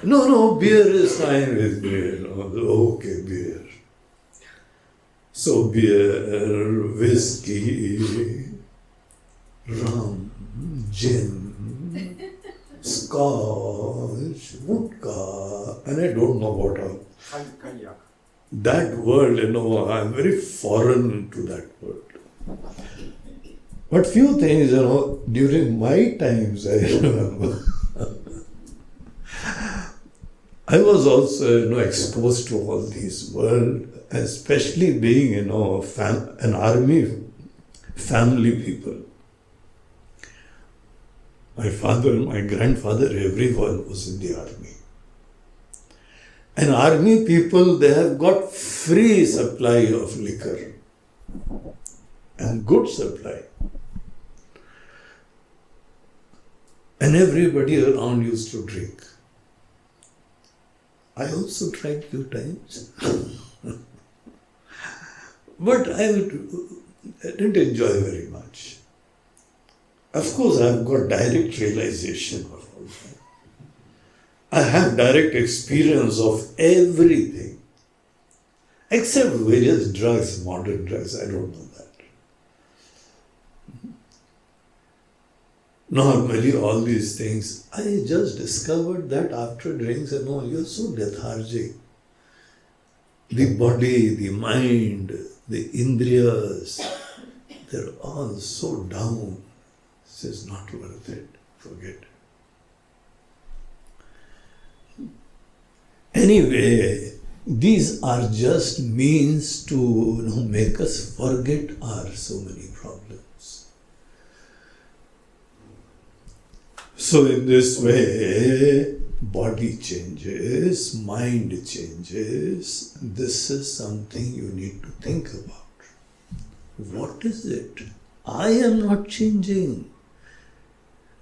No, beer is fine with me. Okay, beer. So beer, whiskey, rum, gin, scotch, vodka, and I don't know what else. That world, I'm very foreign to that world. But few things, during my times, I remember, I was also, exposed to all these world, especially being, an army family people. My father, my grandfather, everyone was in the army. And army people, they have got free supply of liquor and good supply. And everybody around used to drink. I also tried few times. But I didn't enjoy very much. Of course, I've got direct realization of all that. I have direct experience of everything. Except various drugs, modern drugs, I don't know that. Normally, all these things, I just discovered that after drinks, you're so lethargic. The body, the mind, the indriyas, they're all so down. This is not worth it. Forget. Anyway, these are just means to make us forget our so many problems. So in this way, body changes, mind changes. This is something you need to think about. What is it? I am not changing.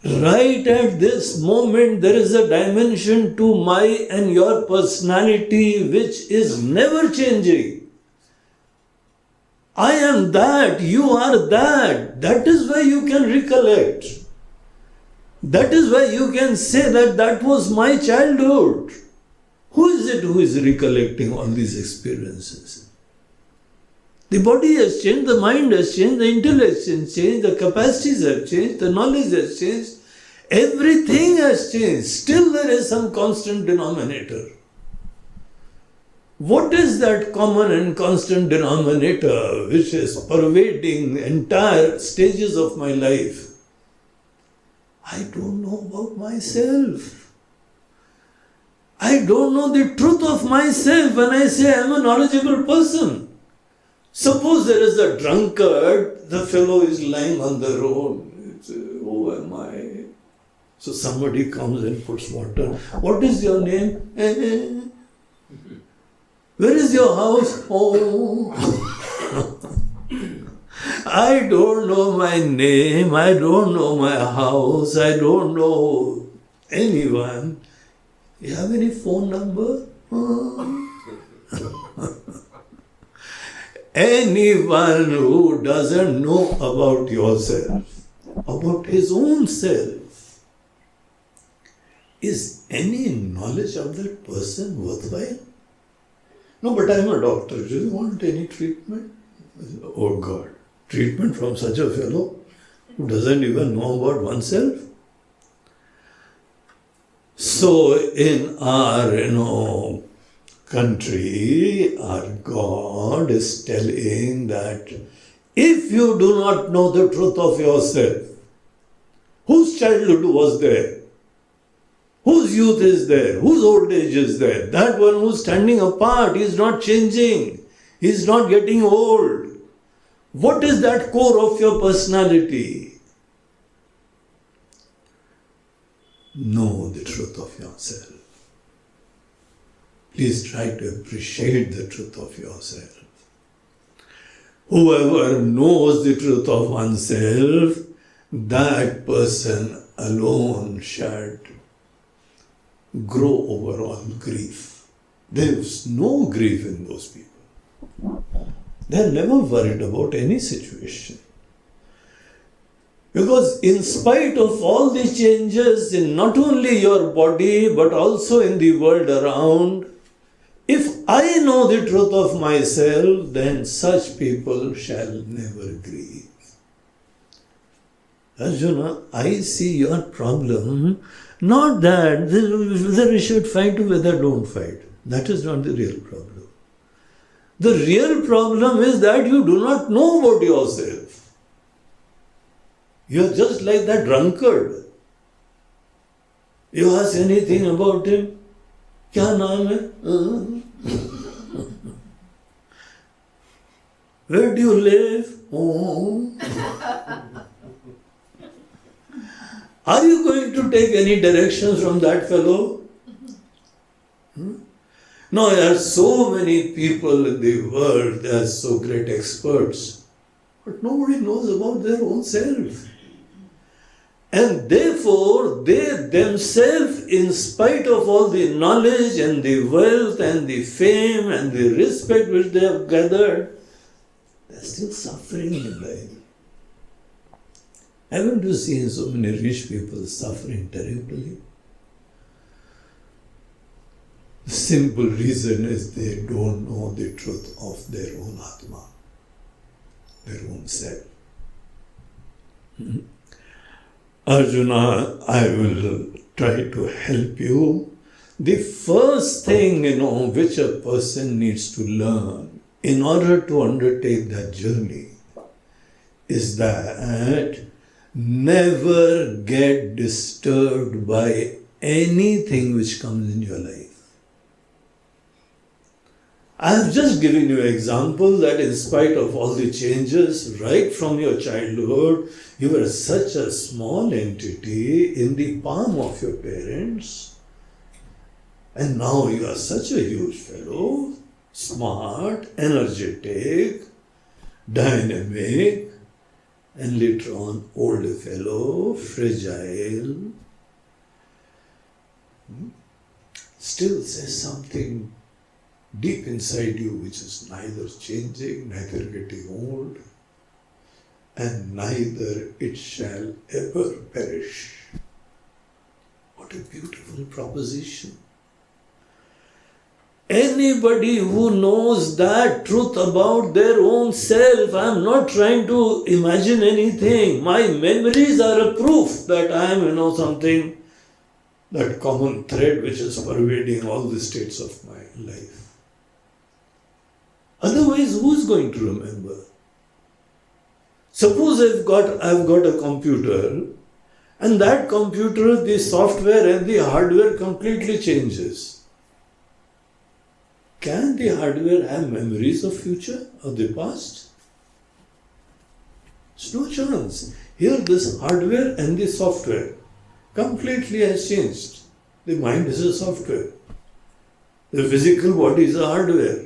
Right at this moment, there is a dimension to my and your personality which is never changing. I am that, you are that. That is why you can recollect. That is why you can say that that was my childhood. Who is it who is recollecting all these experiences? The body has changed, the mind has changed, the intellect has changed, the capacities have changed, the knowledge has changed. Everything has changed. Still there is some constant denominator. What is that common and constant denominator which is pervading entire stages of my life? I don't know about myself. I don't know the truth of myself when I say I am a knowledgeable person. Suppose there is a drunkard, the fellow is lying on the road. Who am I? So somebody comes and puts water. What is your name? Where is your house? Oh. I don't know my name, I don't know my house, I don't know anyone. You have any phone number? Anyone who doesn't know about yourself, about his own self, is any knowledge of that person worthwhile? No, but I'm a doctor. Do you want any treatment? Oh God, treatment from such a fellow who doesn't even know about oneself? So in our, country, our God is telling that if you do not know the truth of yourself, whose childhood was there? Whose youth is there? Whose old age is there? That one who's standing apart is not changing. He's not getting old. What is that core of your personality? Know the truth of yourself. Please try to appreciate the truth of yourself. Whoever knows the truth of oneself, that person alone shall grow over all grief. There's no grief in those people. They're never worried about any situation. Because in spite of all the changes in not only your body but also in the world around, if I know the truth of myself, then such people shall never grieve. Arjuna, I see your problem, not that whether we should fight or whether don't fight. That is not the real problem. The real problem is that you do not know about yourself. You are just like that drunkard. You ask anything about him, kya naam hai? Where do you live? Home. Are you going to take any directions from that fellow? No, there are so many people in the world, they are so great experts, but nobody knows about their own self. And therefore, they themselves, in spite of all the knowledge and the wealth and the fame and the respect which they have gathered, they are still suffering in life. Haven't you seen so many rich people suffering terribly? The simple reason is they don't know the truth of their own Atma, their own self. Arjuna, I will try to help you. The first thing, which a person needs to learn in order to undertake that journey is that never get disturbed by anything which comes in your life. I have just given you an example that in spite of all the changes, right from your childhood, you were such a small entity in the palm of your parents, and now you are such a huge fellow, smart, energetic, dynamic, and later on old fellow, fragile. Still says something deep inside you which is neither changing, neither getting old, and neither it shall ever perish. What a beautiful proposition. Anybody who knows that truth about their own self, I am not trying to imagine anything. My memories are a proof that I am, something, that common thread which is pervading all the states of my life. Otherwise, who is going to remember? Suppose I've got a computer, and that computer, the software and the hardware completely changes. Can the hardware have memories of future or the past? There's no chance. Here this hardware and the software completely has changed. The mind is a software. The physical body is a hardware.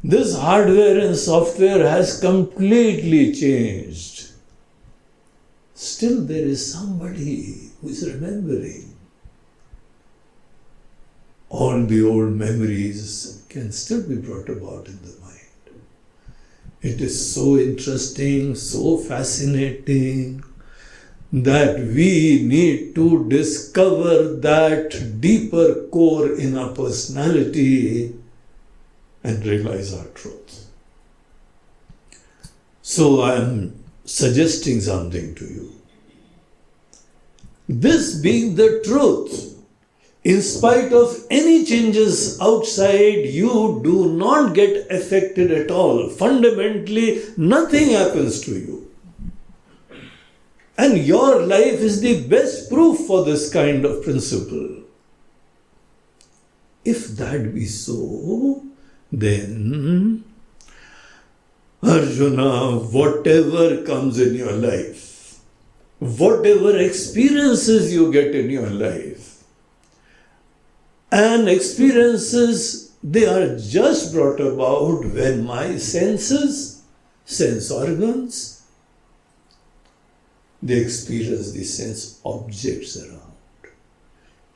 This hardware and software has completely changed. Still there is somebody who is remembering. All the old memories can still be brought about in the mind. It is so interesting, so fascinating, that we need to discover that deeper core in our personality and realize our truth. So I am suggesting something to you. This being the truth, in spite of any changes outside, you do not get affected at all. Fundamentally, nothing happens to you. And your life is the best proof for this kind of principle. If that be so, then Arjuna, whatever comes in your life, whatever experiences you get in your life, and experiences, they are just brought about when my senses, sense organs, they experience the sense objects around.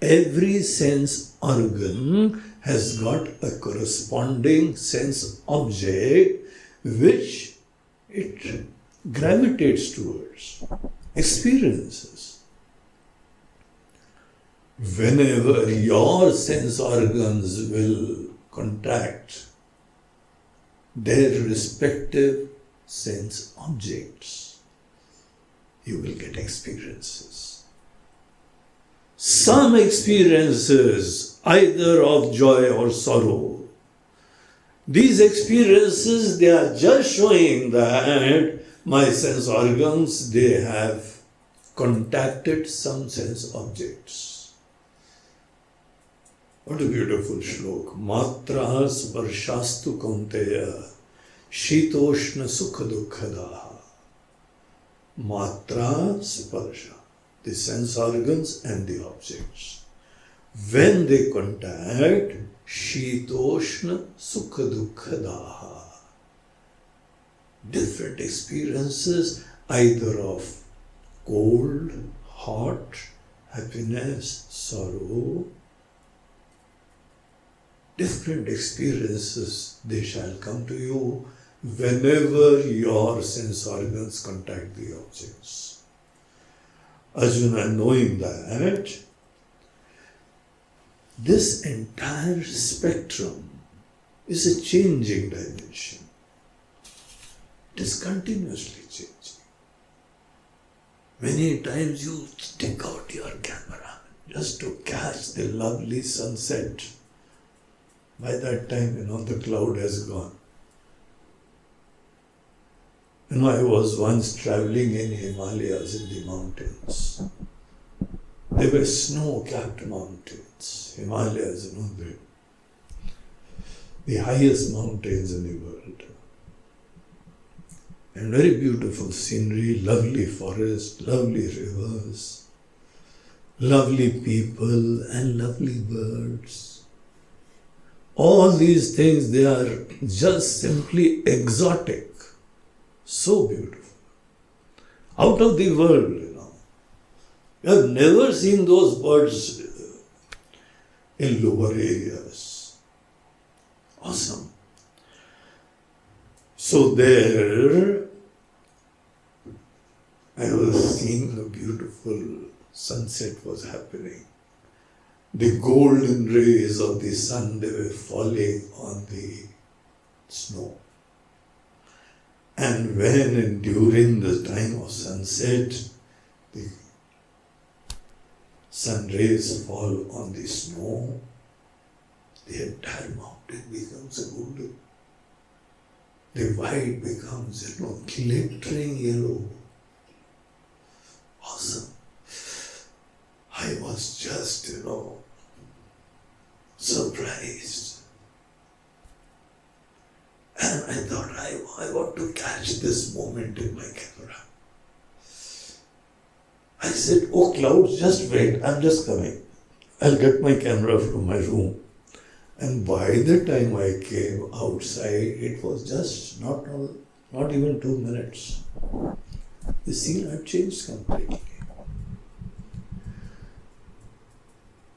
Every sense organ has got a corresponding sense object which it gravitates towards, experiences. Whenever your sense organs will contact their respective sense objects, you will get experiences. Some experiences, either of joy or sorrow, these experiences, they are just showing that my sense organs, they have contacted some sense objects. What a beautiful shlok. Matra sparshastu kaunteya shitoshna sukha dukkadaha. Matra sparsha, the sense organs and the objects. When they contact, shitoshna sukha dukkadaha. Different experiences, either of cold, hot, happiness, sorrow. Different experiences, they shall come to you whenever your sense organs contact the objects. Arjuna, knowing that, this entire spectrum is a changing dimension. It is continuously changing. Many times you take out your camera just to catch the lovely sunset. By that time, the cloud has gone. I was once traveling in Himalayas, in the mountains. They were snow-capped mountains. Himalayas, the highest mountains in the world. And very beautiful scenery, lovely forest, lovely rivers, lovely people and lovely birds. All these things, they are just simply exotic. So beautiful. Out of the world, You have never seen those birds in lower areas. Awesome. So there, I was seeing a beautiful sunset was happening. The golden rays of the sun, they were falling on the snow. And when and during the time of sunset, the sun rays fall on the snow, the entire mountain becomes golden. The white becomes, glittering yellow. Awesome. I was just, surprised. And I thought, I want to catch this moment in my camera. I said, oh clouds, just wait, I'm just coming. I'll get my camera from my room. And by the time I came outside, it was just not even 2 minutes. The scene had changed completely.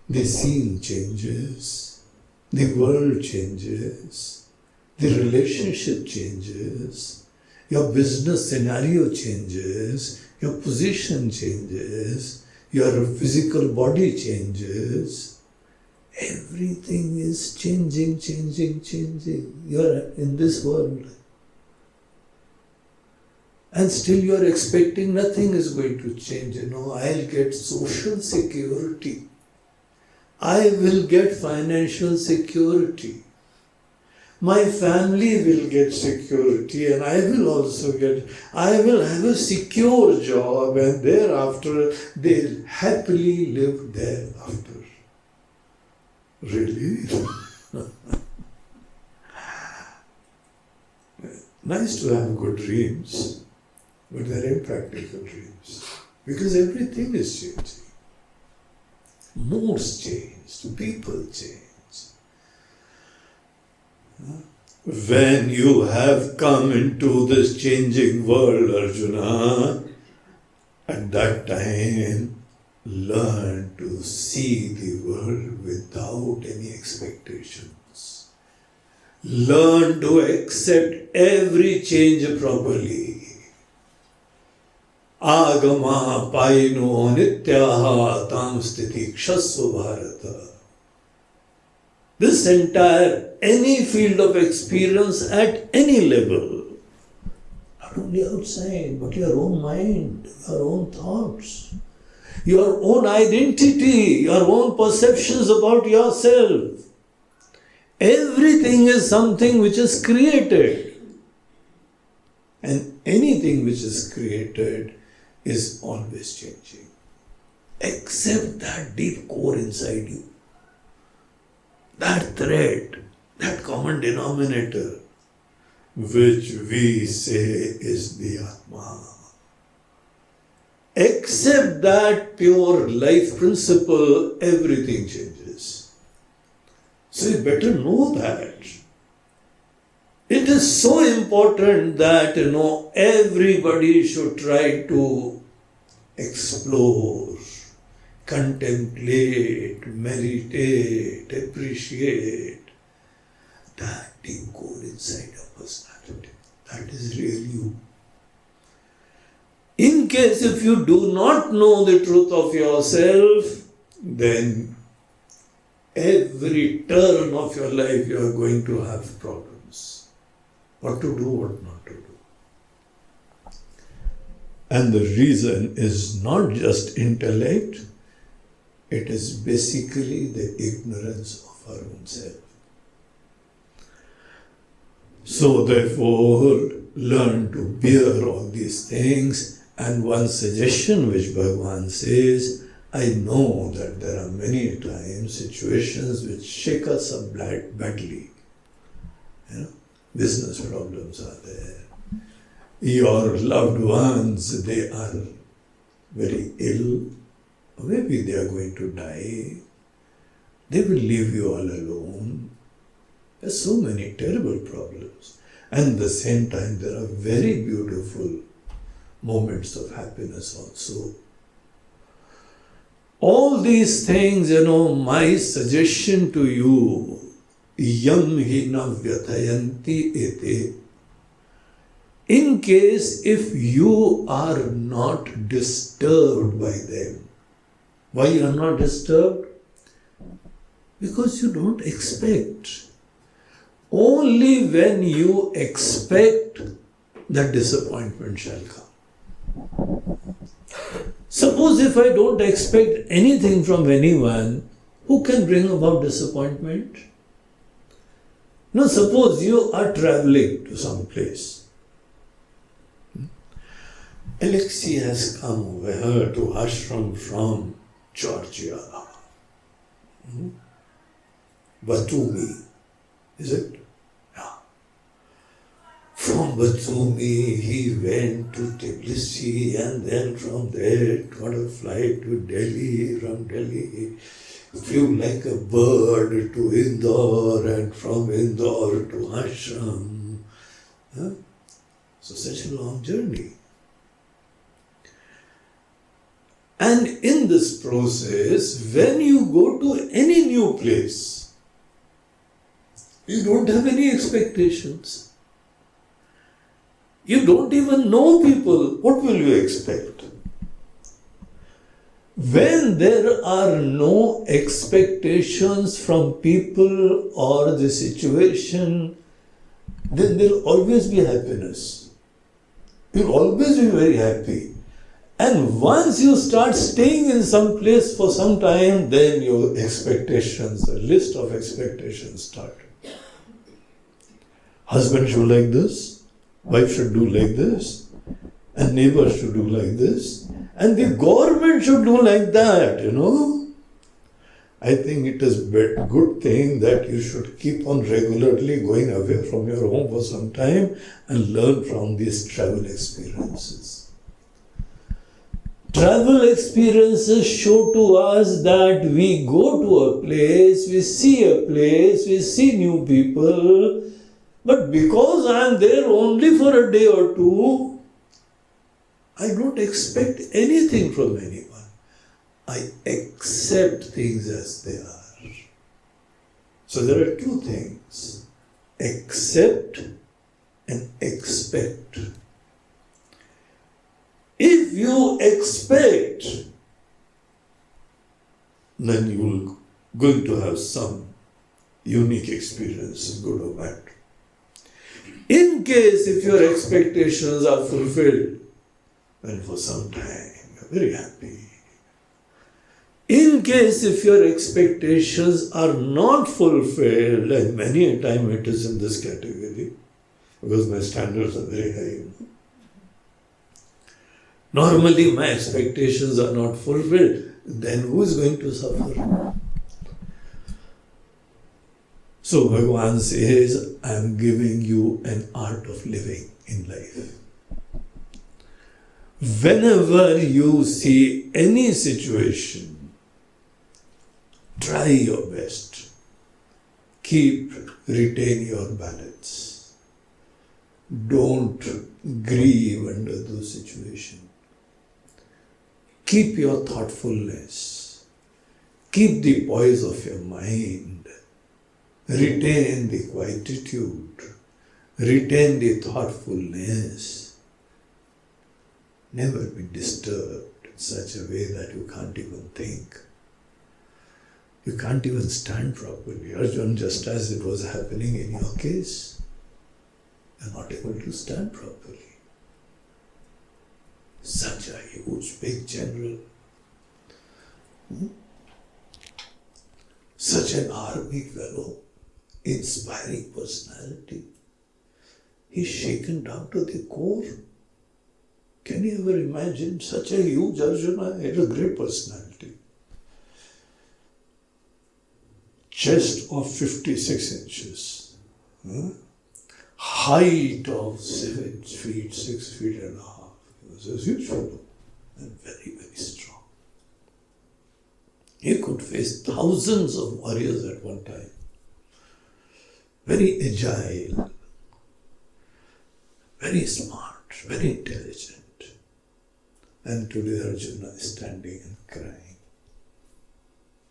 The scene changes, the world changes, the relationship changes, your business scenario changes, your position changes, your physical body changes. Everything is changing. You are in this world. And still you are expecting nothing is going to change. I'll get social security. I will get financial security. My family will get security and I will have a secure job and thereafter they'll happily live thereafter. Really? Nice to have good dreams, but they're impractical dreams. Because everything is changing. Moods change, people change. When you have come into this changing world, Arjuna, at that time, learn to see the world without any expectations. Learn to accept every change properly. Agama paino nityaha tam sthiti kshasva bharata. This entire, any field of experience at any level, not only outside, but your own mind, your own thoughts, your own identity, your own perceptions about yourself. Everything is something which is created. And anything which is created is always changing. Accept that deep core inside you. That thread, that common denominator, which we say is the Atma. Accept that pure life principle, everything changes. So you better know that. It is so important that, everybody should try to explore, contemplate, meditate, appreciate that deep core inside your personality. That is real you. In case if you do not know the truth of yourself, then every turn of your life you are going to have problems. What to do, what not to do. And the reason is not just intellect, it is basically the ignorance of our own self. So therefore, learn to bear all these things. And one suggestion which Bhagavan says, I know that there are many times situations which shake us up badly. Business problems are there. Your loved ones, they are very ill. Or maybe they are going to die. They will leave you all alone. There are so many terrible problems. And at the same time, there are very beautiful moments of happiness also. All these things, my suggestion to you, yam hi na vyathayanti ete. In case if you are not disturbed by them. Why you are not disturbed? Because you don't expect. Only when you expect, that disappointment shall come. Suppose if I don't expect anything from anyone, who can bring about disappointment? Now suppose you are traveling to some place. Alexei has come over here to ashram from Georgia. Batumi, is it? Yeah. From Batumi he went to Tbilisi and then from there got a flight to Delhi. From Delhi he flew like a bird to Indore and from Indore to ashram. Yeah? So such a long journey. And in this process, when you go to any new place, you don't have any expectations. You don't even know people. What will you expect? When there are no expectations from people or the situation, then there will always be happiness. You'll always be very happy. And once you start staying in some place for some time, then your expectations, the list of expectations start. Husband should like this, wife should do like this, and neighbors should do like this, and the government should do like that, I think it is a good thing that you should keep on regularly going away from your home for some time and learn from these travel experiences. Travel experiences show to us that we go to a place, we see new people, but because I am there only for a day or two, I don't expect anything from anyone. I accept things as they are. So there are two things: accept and expect. If you expect, then you are going to have some unique experiences, good or bad. In case if your expectations are fulfilled, then for some time you are very happy. In case if your expectations are not fulfilled, and many a time it is in this category, because my standards are very high. Normally my expectations are not fulfilled, then who is going to suffer? So Bhagavan says, I am giving you an art of living in life. Whenever you see any situation, try your best. Retain your balance. Don't grieve under those situations. Keep your thoughtfulness. Keep the poise of your mind. Retain the quietude. Retain the thoughtfulness. Never be disturbed in such a way that you can't even think. You can't even stand properly. Arjun, just as it was happening in your case, you're not able to stand properly. Such a huge, big general. Such an army fellow, inspiring personality. He's shaken down to the core. Can you ever imagine such a huge Arjuna? He's a great personality. Chest of 56 inches. Height of 7 feet, 6 feet and a half. He was a huge fellow and very, very strong. He could face thousands of warriors at one time. Very agile, very smart, very intelligent. And today Arjuna is standing and crying.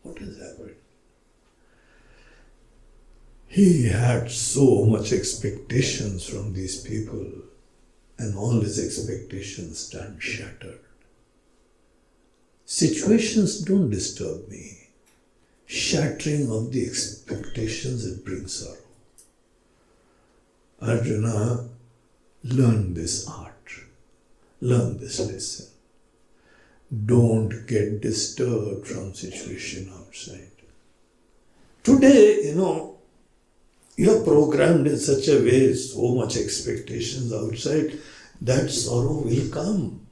What has happened? He had so much expectations from these people, and all his expectations stand shattered. Situations don't disturb me. Shattering of the expectations, it brings sorrow. Arjuna, learn this art. Learn this lesson. Don't get disturbed from situation outside. Today, you are programmed in such a way, so much expectations outside, that sorrow will come.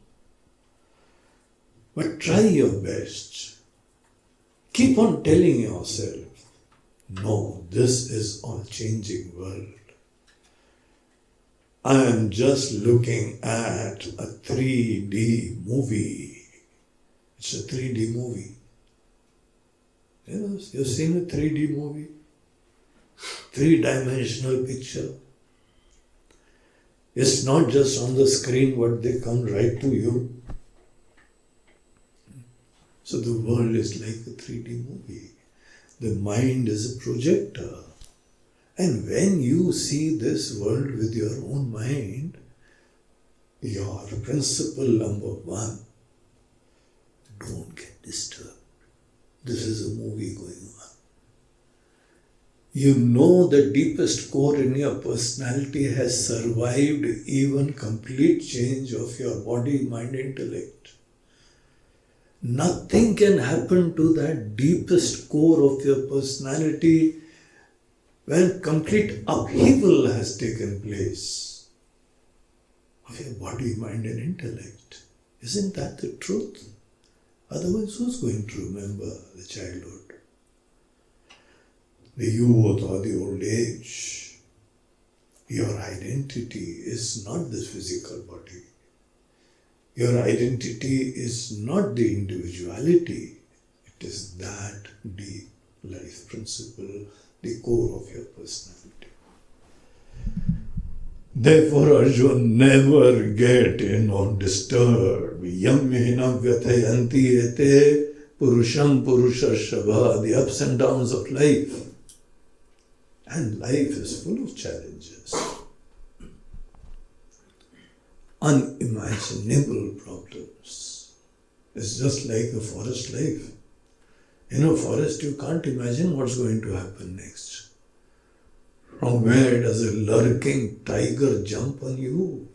But try your best. Keep on telling yourself, no, this is all changing world. I am just looking at a 3D movie. It's a 3D movie. You've seen a 3D movie? 3-dimensional picture. It's not just on the screen, but they come right to you. So the world is like a 3D movie. The mind is a projector. And when you see this world with your own mind, your principle number one, don't get disturbed. This is a movie going on. You know the deepest core in your personality has survived even complete change of your body, mind, intellect. Nothing can happen to that deepest core of your personality when complete upheaval has taken place of your body, mind and intellect. Isn't that the truth? Otherwise, who's going to remember the childhood? the youth or the old age. Your identity is not this physical body. Your identity is not the individuality. It is that deep life principle, the core of your personality. Therefore, Arjun, never get disturbed. Yam hina vyathayanti ete purusham purushashabha, the ups and downs of life. And life is full of challenges. Unimaginable problems. It's just like a forest life. In a forest, you can't imagine what's going to happen next. From where does a lurking tiger jump on you?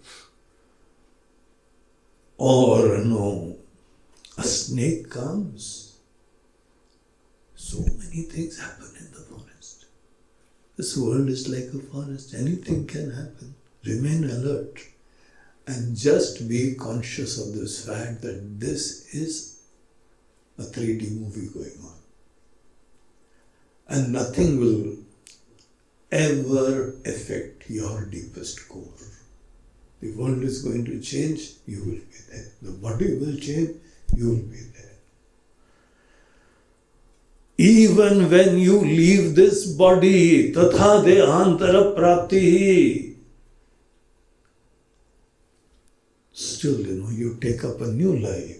Or, a snake comes. So many things happen in the forest. This world is like a forest. Anything can happen. Remain alert. And just be conscious of this fact that this is a 3D movie going on. And nothing will ever affect your deepest core. The world is going to change, you will be there. The body will change, you will be there. Even when you leave this body, tatha dehantara prapti, still, you take up a new life.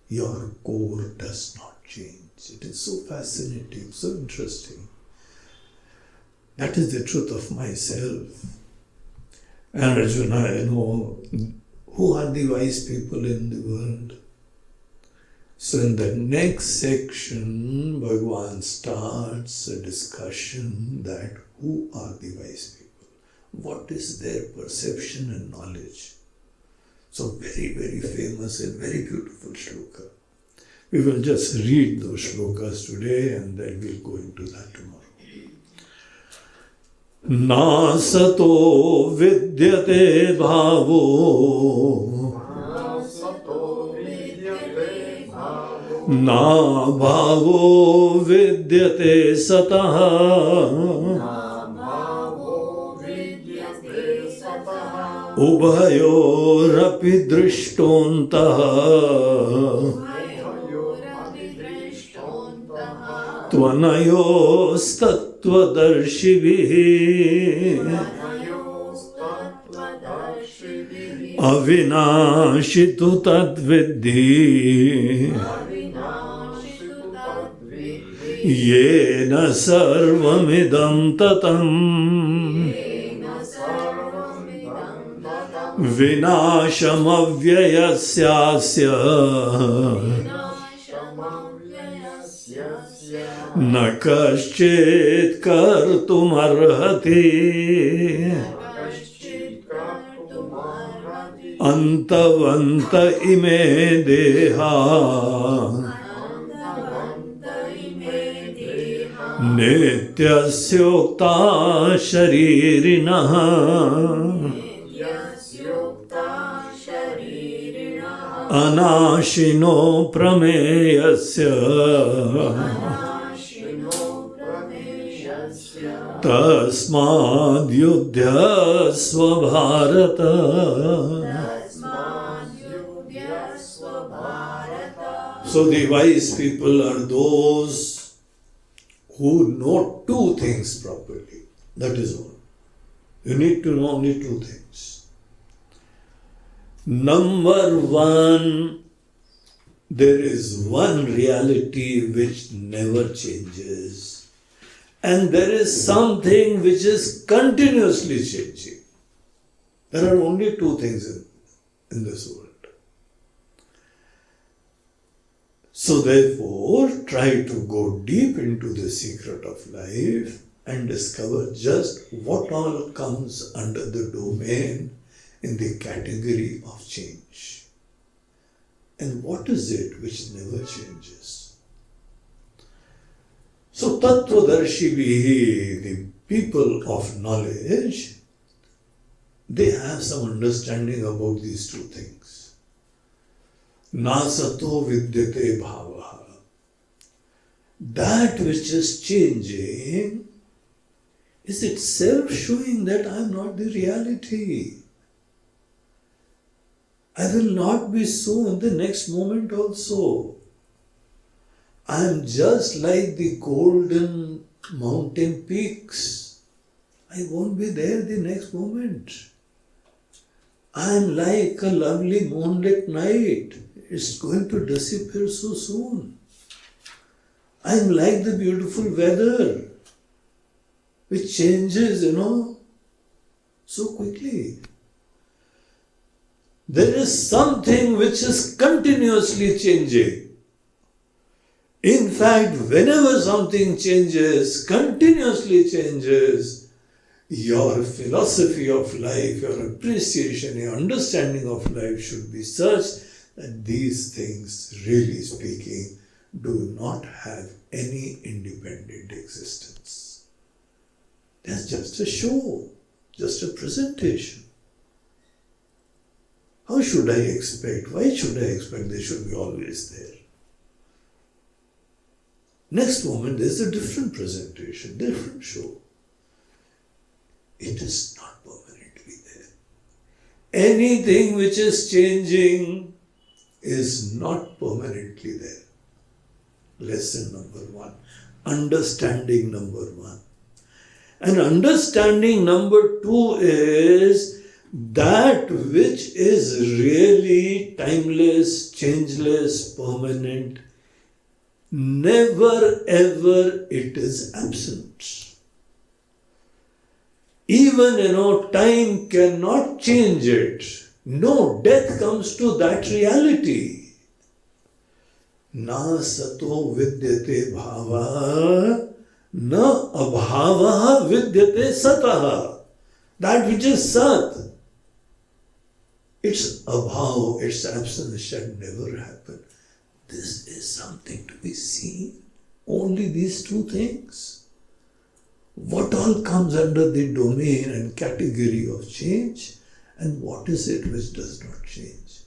Your core does not change. It is so fascinating, so interesting. That is the truth of myself. And Arjuna, who are the wise people in the world? So in the next section, Bhagavan starts a discussion that who are the wise people? What is their perception and knowledge? So very, very famous and very beautiful shloka. We will just read those shlokas today and then we'll go into that tomorrow. Nasato vidyate bhavo na bhavo vidyate sataha ubhayorapi drishtontaha tvanayostatvadarshibhi avinashitu tadviddhi yena sarvamidam tatam vinashamavyyasyasya न कश्चित् कर्तुमर्हति अन्तवन्त इमे देहा नित्यस्योक्ता शरीरिणः अनाशिनो प्रमेयस्य तस्माद्युध्यस्व Bharat. So the wise people are those who know two things properly. That is all. You need to know only two things. Number one, there is one reality which never changes. And there is something which is continuously changing. There are only two things in this world. So therefore, try to go deep into the secret of life and discover just what all comes under the domain in the category of change. And what is it which never changes? So Tattvadarshibhi, the people of knowledge, they have some understanding about these two things. Nasato vidyate bhavaha. that which is changing is itself showing that I am not the reality. I will not be so in the next moment also. I am just like the golden mountain peaks. I won't be there the next moment. I am like a lovely moonlit night. It's going to disappear so soon. I am like the beautiful weather, which changes, so quickly. There is something which is continuously changing. In fact, whenever something changes, continuously changes, your philosophy of life, your appreciation, your understanding of life should be such that these things, really speaking, do not have any independent existence. That's just a show, just a presentation. How should I expect? Why should I expect they should be always there? Next moment there's a different presentation, different show. It is not permanently there. Anything which is changing is not permanently there. Lesson number 1. Understanding number 1. And understanding number 2 is that which is really timeless, changeless, permanent, never ever it is absent. Even, time cannot change it. No death comes to that reality. Na sato vidyate bhava, na abhava vidyate sataha. That which is sat, its abhav, its absence shall never happen. This is something to be seen. Only these two things. What all comes under the domain and category of change, and what is it which does not change?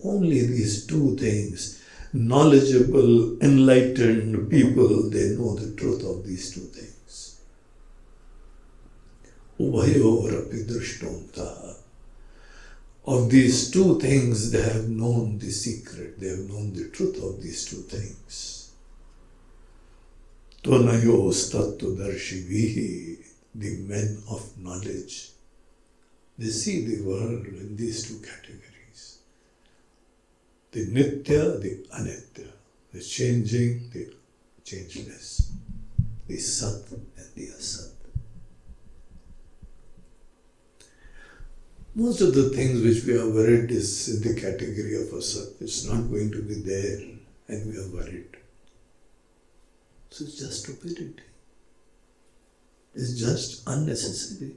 Only these two things. Knowledgeable, enlightened people, they know the truth of these two things. Ubhayorapi drishtomta. Of these two things, they have known the secret, they have known the truth of these two things. Tvanayos tattvadarshibhihi, the men of knowledge, they see the world in these two categories. The nitya, the anitya, the changing, the changeless, the sat and the asat. Most of the things which we are worried is in the category of asat. It's not going to be there and we are worried. So it's just stupidity. It's just unnecessary.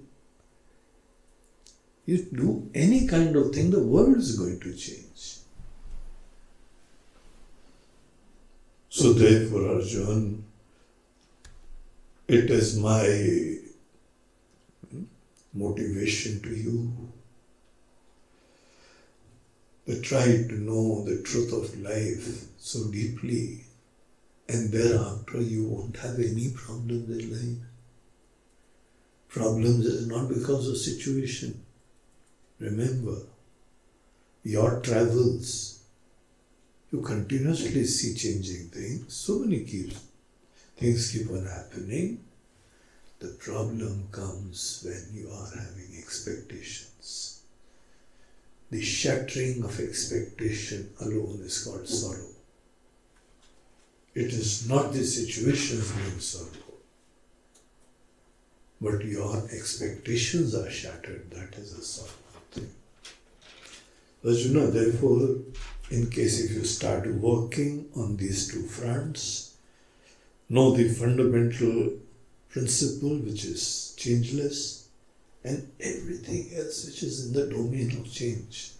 You do any kind of thing, the world is going to change. So therefore, Arjun, it is my motivation to you that try to know the truth of life so deeply, and thereafter you won't have any problems in life. Problems is not because of situation. Remember, your travels, you continuously see changing things. So many things keep on happening. The problem comes when you are having expectations. The shattering of expectation alone is called sorrow. It is not the situations bring sorrow, but your expectations are shattered. That is a sorrow thing. Arjuna, therefore, in case if you start working on these two fronts, know the fundamental principle which is changeless and everything else which is in the domain of change.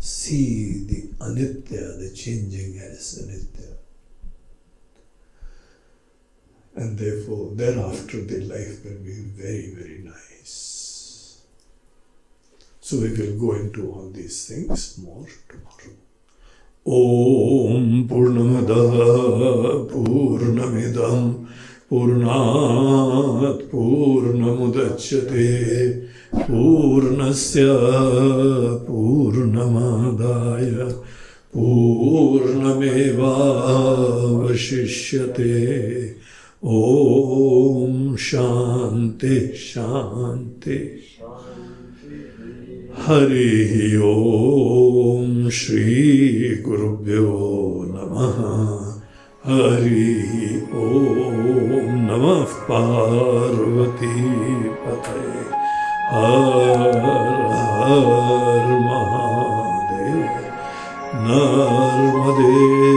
See the anitya, the changing as anitya. And therefore, thereafter the life will be very, very nice. So we will go into all these things more tomorrow. Om Purnamada Purnamidam Purnat Purnamudachyate Purnasya Purnamadaya Purnameva Vashishyate. Om Shanti Shanti. Hari Om Shri Gurubhyo Namaha. Hari Om Namah Parvati Pataya. Har Har Mahadev. Narmade